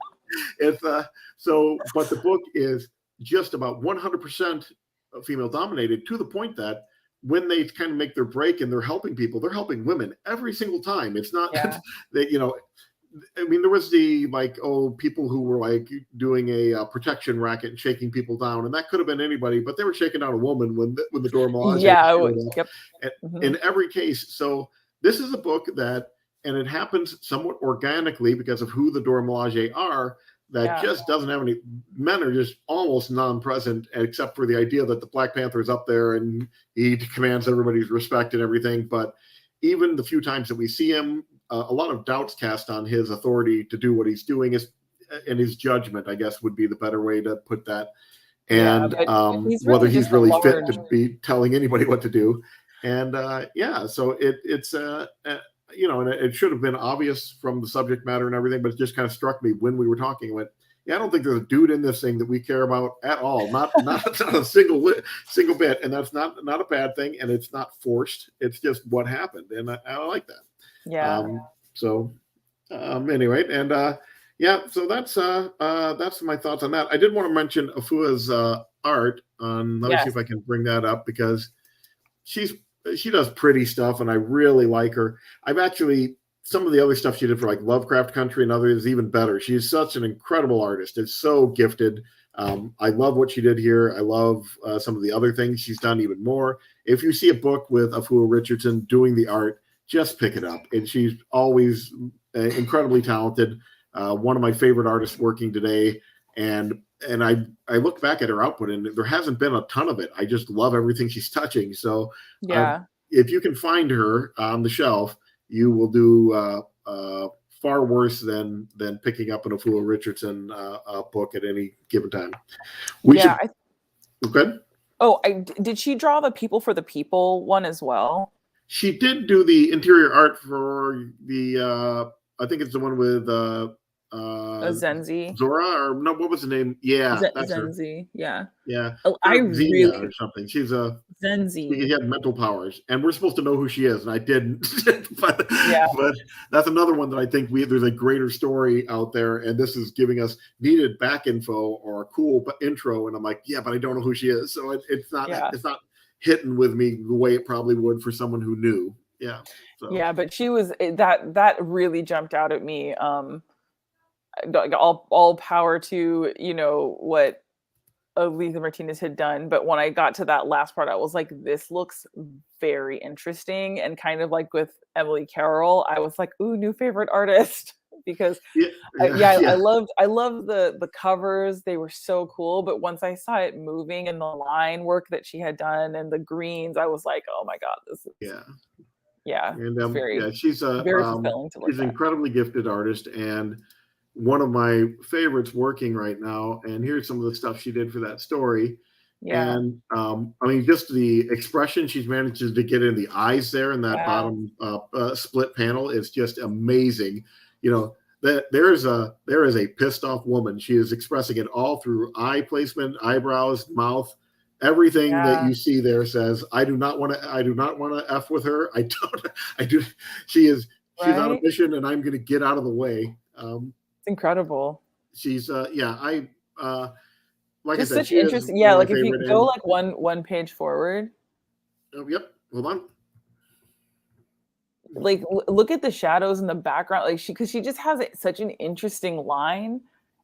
It's but the book is just about 100% female dominated, to the point that when they kind of make their break and they're helping people, they're helping women every single time. It's not Yeah. that. I mean, there was the people who were like doing a protection racket and shaking people down, and that could have been anybody, but they were shaking down a woman when the Dora Milaje Yeah. showed up. Yep. In every case. So this is a book and it happens somewhat organically because of who the Dora Milaje are. That just doesn't have any. Men are just almost non-present, except for the idea that the Black Panther is up there and he commands everybody's respect and everything. But even the few times that we see him, a lot of doubts cast on his authority to do what he's doing, and his judgment, I guess, would be the better way to put that. And but he's whether really he's just a really fit large. to be telling anybody what to do. And so it's and it should have been obvious from the subject matter and everything, but it just kind of struck me when we were talking. Went, yeah, I don't think there's a dude in this thing that we care about at all. Not a single bit. And that's not a bad thing. And it's not forced. It's just what happened. And I like that. Yeah. Anyway, and so that's my thoughts on that. I did want to mention Afua's art on. Let me see if I can bring that up, because she does pretty stuff, and I really like her. I've actually, some of the other stuff she did for like Lovecraft Country and others is even better. She's such an incredible artist. It's so gifted. I love what she did here. I love some of the other things she's done even more. If you see a book with Afua Richardson doing the art, just pick it up. And she's always incredibly talented. One of my favorite artists working today. And I look back at her output, and there hasn't been a ton of it. I just love everything she's touching. So if you can find her on the shelf, you will do far worse than picking up an Afua Richardson book at any given time. Good. Oh, did she draw the People for the People one as well? She did do the interior art for the I think it's the one with Zenzi. Zora, or no, what was the name? Yeah, that's Zenzi. her. Yeah. Oh, I really or something. She's a Zenzi. She had mental powers, and we're supposed to know who she is, and I didn't. but yeah. But that's another one that I think there's a greater story out there, and this is giving us needed back info or a cool intro, and I'm like, yeah, but I don't know who she is, so it's not hitting with me the way it probably would for someone who knew. Yeah. So. Yeah, but she was that really jumped out at me. All power to what Lisa Martinez had done, but when I got to that last part, I was like, this looks very interesting. And kind of like with Emily Carroll, I was like, ooh, new favorite artist. Because I loved the covers. They were so cool. But once I saw it moving and the line work that she had done and the greens, I was like, oh my god, this is and she's very fulfilling to look she's an incredibly gifted artist, and one of my favorites working right now. And here's some of the stuff she did for that story. Yeah. And I mean, just the expression she's manages to get in the eyes there in that bottom split panel is just amazing. That there is a pissed off woman. She is expressing it all through eye placement, eyebrows, mouth. Everything that you see there says, I do not want to F with her. I do. She's on a mission, and I'm going to get out of the way. It's incredible. She's like I Just said, such she is interesting. one Yeah, of my like if you favorite. go And like one page forward, yep, hold on. like look at the shadows in the background, like because she just has such an interesting line,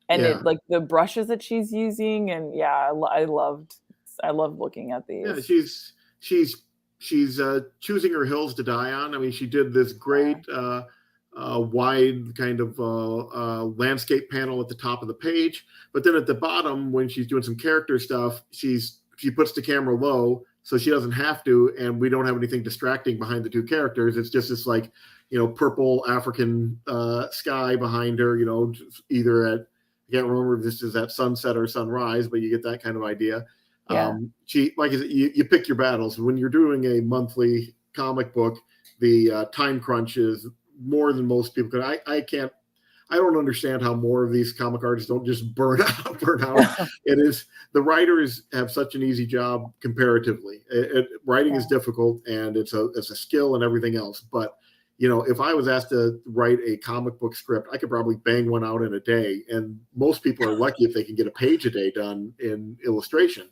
and Yeah, it like the brushes that she's using, and yeah, I loved looking at yeah, these. she's choosing her hills to die on. I mean, she did this Yeah, great wide kind of landscape panel at the top of the page, but then at the bottom, when she's doing some character stuff, she puts the camera low so she doesn't have to, and we don't have anything distracting behind the two characters. It's just this like purple African sky behind her. Either at I can't remember if this is at sunset or sunrise, but you get that kind of idea. yeah, She like you pick your battles when you're doing a monthly comic book. The time crunch is more than most people could. I don't understand how more of these comic artists don't just burn out. Burn out. It is the writers have such an easy job comparatively. Writing yeah, is difficult, and it's a skill and everything else. But if I was asked to write a comic book script, I could probably bang one out in a day. And most people are lucky if they can get a page a day done in illustration.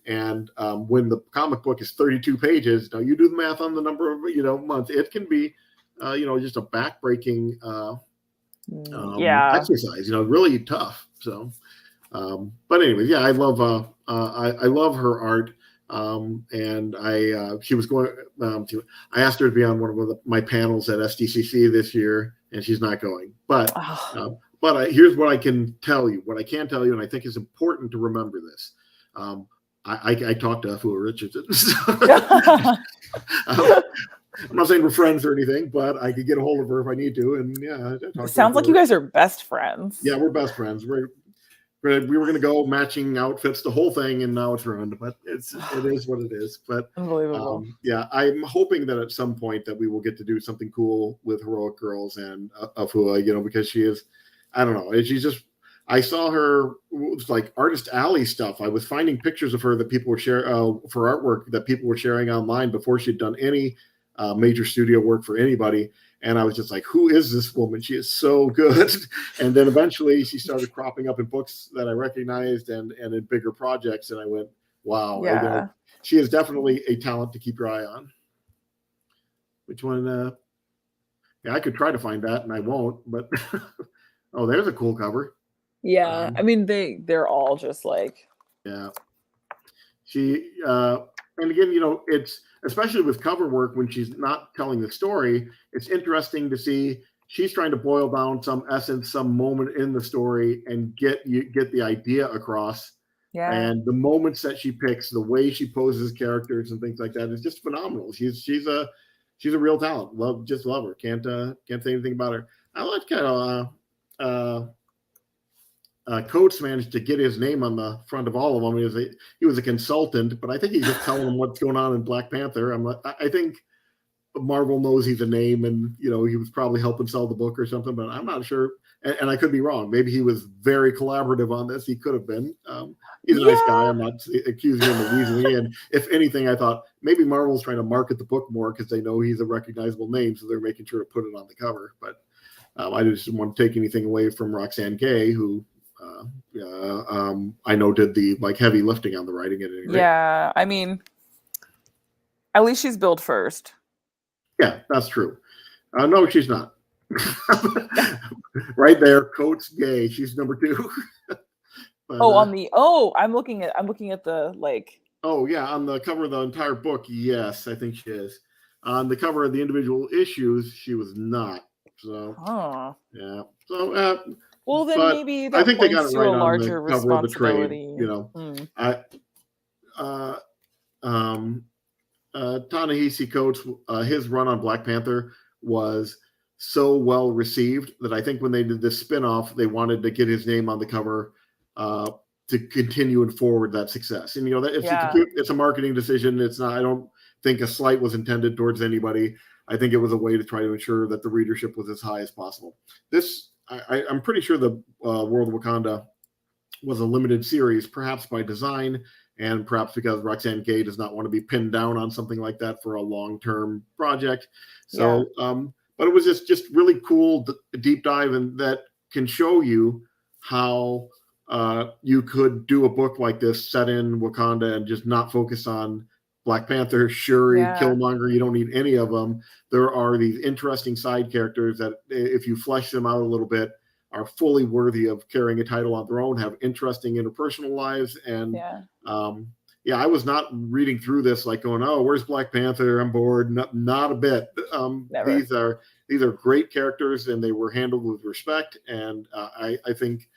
And when the comic book is 32 pages, now you do the math on the number of months. It can be just a backbreaking yeah, exercise. Really tough. So, but anyways, yeah, I love I love her art. And she was going. I asked her to be on one of my panels at SDCC this year, and she's not going. But oh. here's what I can tell you. What I can tell you, and I think is important to remember this. I talked to Afua Richardson. I'm not saying we're friends or anything, but I could get a hold of her if I need to. And yeah, I talked to Sounds like her. you guys are best friends. Yeah, we're best friends. We were going to go matching outfits, the whole thing, and now it's ruined. But it is what it is. But Unbelievable. yeah, I'm hoping that at some point that we will get to do something cool with Heroic Girls and Afua, because she is, I don't know, she's just. I saw her, it was like Artist Alley stuff. I was finding pictures of her that people were sharing for artwork that people were sharing online before she'd done any major studio work for anybody. And I was just like, who is this woman? She is so good. And then eventually she started cropping up in books that I recognized and in bigger projects. And I went, wow, Yeah. she is definitely a talent to keep your eye on. Which one? Yeah, I could try to find that and I won't, but oh, there's a cool cover. Yeah. I mean, they're all just like, Yeah. She and again, it's especially with cover work when she's not telling the story, it's interesting to see she's trying to boil down some essence, some moment in the story and get the idea across. yeah. And the moments that she picks, the way she poses characters and things like that is just phenomenal. She's a real talent. Love her. Can't say anything about her. I like kind of Coates managed to get his name on the front of all of them. He was a consultant, but I think he's just telling them what's going on in Black Panther. I think Marvel knows he's a name, and he was probably helping sell the book or something, but I'm not sure. And I could be wrong. Maybe he was very collaborative on this. He could have been. He's a nice guy. I'm not accusing him of weaseling. And if anything, I thought maybe Marvel's trying to market the book more because they know he's a recognizable name, so they're making sure to put it on the cover. But I just didn't want to take anything away from Roxane Gay, who I know did the heavy lifting on the writing at any rate. Yeah. I mean, at least she's billed first. Yeah, that's true. No, she's not. Right there, Coates Gay. She's number 2. But, I'm looking at the like. Oh yeah, on the cover of the entire book, yes, I think she is. On the cover of the individual issues, she was not. So yeah. So well, then but maybe I that think they got points it to a right on larger the cover of the trade. responsibility. Ta-Nehisi Coates, his run on Black Panther was so well received that I think when they did this spin-off, they wanted to get his name on the cover to continue and forward that success. And it's a marketing decision. It's not. I don't think a slight was intended towards anybody. I think it was a way to try to ensure that the readership was as high as possible. I'm pretty sure the World of Wakanda was a limited series, perhaps by design, and perhaps because Roxane Gay does not want to be pinned down on something like that for a long-term project. So, but it was just really cool deep dive, and that can show you how you could do a book like this set in Wakanda and just not focus on Black Panther, Shuri, Yeah. Killmonger. You don't need any of them. There are these interesting side characters that, if you flesh them out a little bit, are fully worthy of carrying a title on their own, have interesting interpersonal lives. And I was not reading through this like going, oh, where's Black Panther? I'm bored. Not a bit. These are great characters, and they were handled with respect. And I think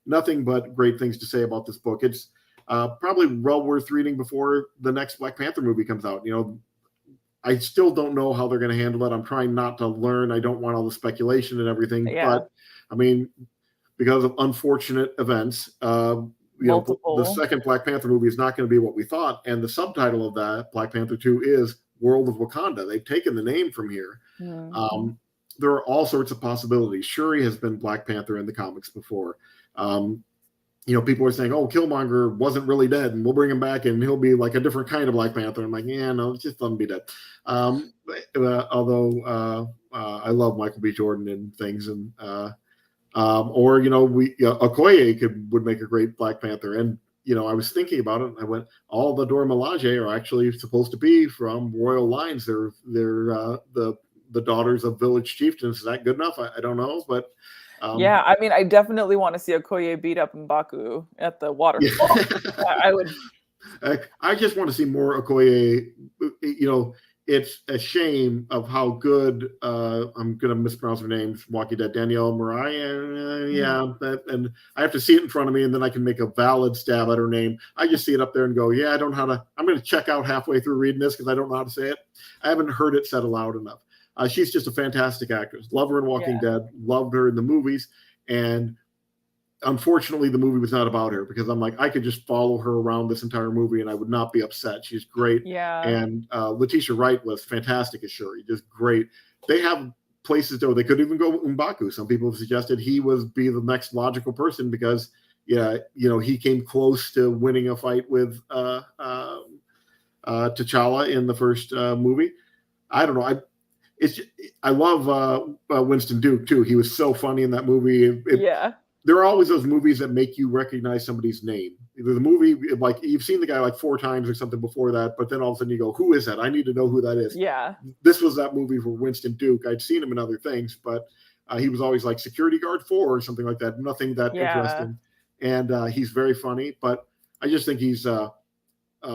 nothing but great things to say about this book. It's probably well worth reading before the next Black Panther movie comes out. I still don't know how they're going to handle it. I'm trying not to learn. I don't want all the speculation and everything. Yeah. But I mean, because of unfortunate events, the second Black Panther movie is not going to be what we thought. And the subtitle of that, Black Panther 2, is World of Wakanda. They've taken the name from here. Mm-hmm. There are all sorts of possibilities. Shuri has been Black Panther in the comics before. People are saying, oh, Killmonger wasn't really dead, and we'll bring him back, and he'll be like a different kind of Black Panther. I'm like, yeah, no, just let him be dead. Although I love Michael B. Jordan and things, and Okoye would make a great Black Panther. And I was thinking about it, and I went, all the Dora Milaje are actually supposed to be from royal lines. They're the daughters of village chieftains. Is that good enough? I don't know, but. I mean, I definitely want to see Okoye beat up M'Baku at the waterfall. I would. I just want to see more Okoye. It's a shame of how good. I'm going to mispronounce her name. Walking Dead, Danielle Mariah. And I have to see it in front of me, and then I can make a valid stab at her name. I just see it up there and go, yeah, I don't know how to. I'm going to check out halfway through reading this because I don't know how to say it. I haven't heard it said aloud enough. She's just a fantastic actress. Love her in Walking Dead. Loved her in the movies. And unfortunately, the movie was not about her, because I'm like, I could just follow her around this entire movie and I would not be upset. She's great. Yeah. And Letitia Wright was fantastic as Shuri. Just great. They have places though. They could even go M'Baku. Some people have suggested he would be the next logical person because, he came close to winning a fight with T'Challa in the first movie. I don't know. I love Winston Duke too. He was so funny in that movie. There are always those movies that make you recognize somebody's name. Either the movie, like you've seen the guy like 4 times or something before that, but then all of a sudden you go, "Who is that? I need to know who that is." Yeah. This was that movie for Winston Duke. I'd seen him in other things, but he was always like security guard 4 or something like that. Nothing that interesting. And he's very funny, but I just think he's.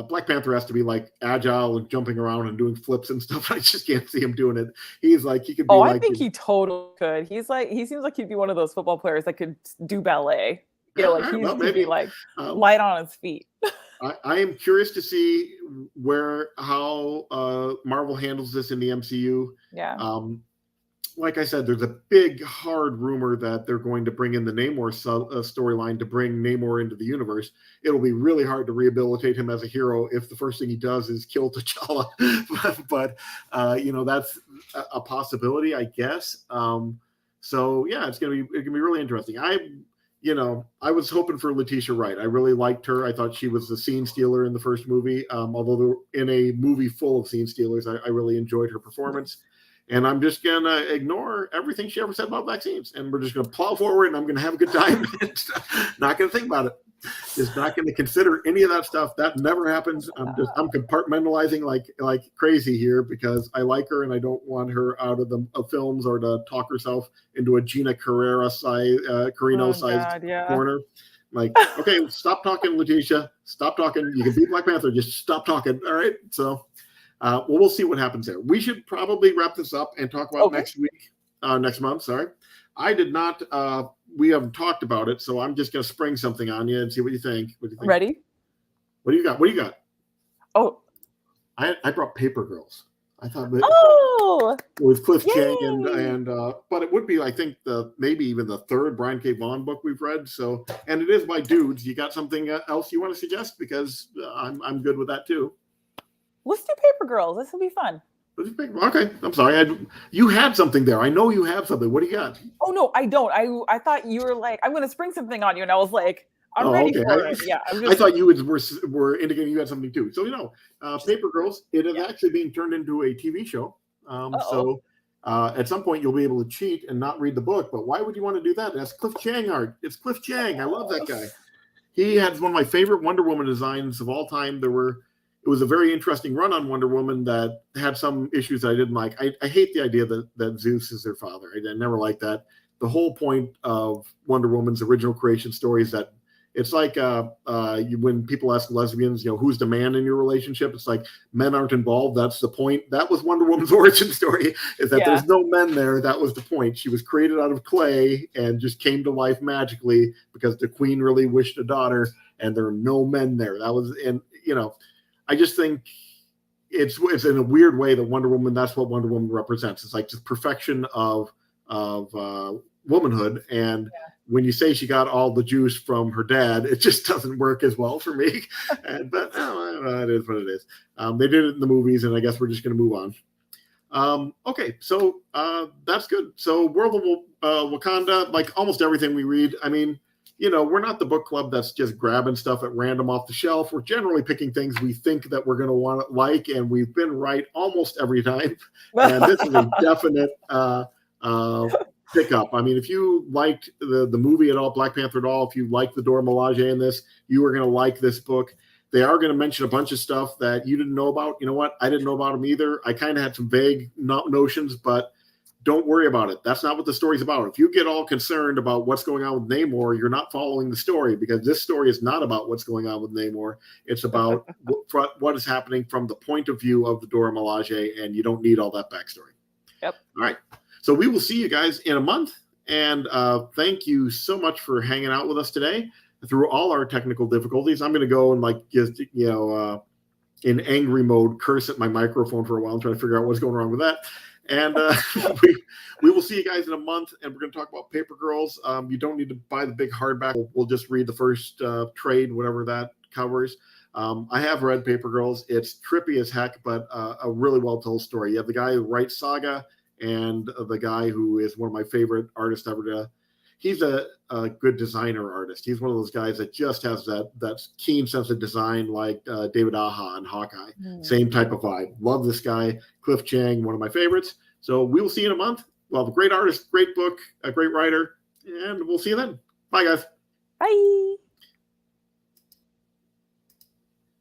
Black Panther has to be like agile and jumping around and doing flips and stuff. I just can't see him doing it. He's like, he could be. I think he totally could. He seems like he'd be one of those football players that could do ballet. He could be like light on his feet. I am curious to see how Marvel handles this in the MCU. Yeah. Like I said, there's a big, hard rumor that they're going to bring in the Namor storyline to bring Namor into the universe. It'll be really hard to rehabilitate him as a hero if the first thing he does is kill T'Challa. but that's a possibility, I guess. So yeah, it's gonna be really interesting. I was hoping for Letitia Wright. I really liked her. I thought she was the scene stealer in the first movie. Although in a movie full of scene stealers, I really enjoyed her performance. And I'm just going to ignore everything she ever said about vaccines. And we're just going to plow forward, and I'm going to have a good time. Not going to think about it. Just not going to consider any of that stuff. That never happens. I'm compartmentalizing like crazy here because I like her and I don't want her out of the films or to talk herself into a Gina Carrera Carino-sized corner. Like, okay, stop talking, Letitia. Stop talking. You can be Black Panther. Just stop talking. All right. So. We'll see what happens there. We should probably wrap this up and talk about next month. Sorry. I did not, we haven't talked about it, so I'm just going to spring something on you and see what you think. Ready? What do you got? Oh. I brought Paper Girls. I thought that with Cliff Chang and but it would be, I think, maybe even the 3rd Brian K. Vaughan book we've read. So, and it is by dudes. You got something else you want to suggest? Because I'm good with that too. Let's do Paper Girls. This will be fun. Okay, I'm sorry. You had something there. I know you have something. What do you got? Oh no, I don't. I thought you were like, I'm going to spring something on you, and I was like, I'm ready for it. Yeah, I thought you were indicating you had something too. So Paper Girls. It is actually being turned into a TV show. So at some point you'll be able to cheat and not read the book. But why would you want to do that? That's Cliff Chang art. It's Cliff Chang. I love that guy. He had one of my favorite Wonder Woman designs of all time. It was a very interesting run on Wonder Woman that had some issues that I didn't like. I hate the idea that Zeus is their father. I never liked that. The whole point of Wonder Woman's original creation story is that it's like when people ask lesbians, who's the man in your relationship? It's like men aren't involved. That's the point. That was Wonder Woman's origin story, is that there's no men there. That was the point. She was created out of clay and just came to life magically because the queen really wished a daughter, and there are no men there. That was, and I just think it's in a weird way that Wonder Woman, that's what Wonder Woman represents. It's like the perfection of womanhood. And when you say she got all the juice from her dad, it just doesn't work as well for me. But it is what it is. They did it in the movies, and I guess we're just going to move on. Okay, so that's good. So World of Wakanda, like almost everything we read, I mean, we're not the book club that's just grabbing stuff at random off the shelf. We're generally picking things we think that we're going to want to like, and we've been right almost every time. And this is a definite pickup. I mean, if you liked the movie at all, Black Panther at all, if you liked the Dora Milaje in this, you are going to like this book. They are going to mention a bunch of stuff that you didn't know about. You know what? I didn't know about them either. I kind of had some vague notions, but don't worry about it. That's not what the story's about. If you get all concerned about what's going on with Namor, you're not following the story, because this story is not about what's going on with Namor. It's about what is happening from the point of view of the Dora Milaje, and you don't need all that backstory. Yep. All right. So we will see you guys in a month. And thank you so much for hanging out with us today through all our technical difficulties. I'm going to go and just, in angry mode, curse at my microphone for a while and try to figure out what's going wrong with that. And we will see you guys in a month, and we're going to talk about Paper Girls. You don't need to buy the big hardback. We'll just read the first trade, whatever that covers. I have read Paper Girls. It's trippy as heck, but a really well-told story. You have the guy who writes Saga, and the guy who is one of my favorite artists ever to. He's a good designer artist. He's one of those guys that just has that keen sense of design, like David Aja and Hawkeye. Same type of vibe. Love this guy. Cliff Chang, one of my favorites. So we will see you in a month. We'll have a great artist, great book, a great writer, and we'll see you then. Bye, guys. Bye.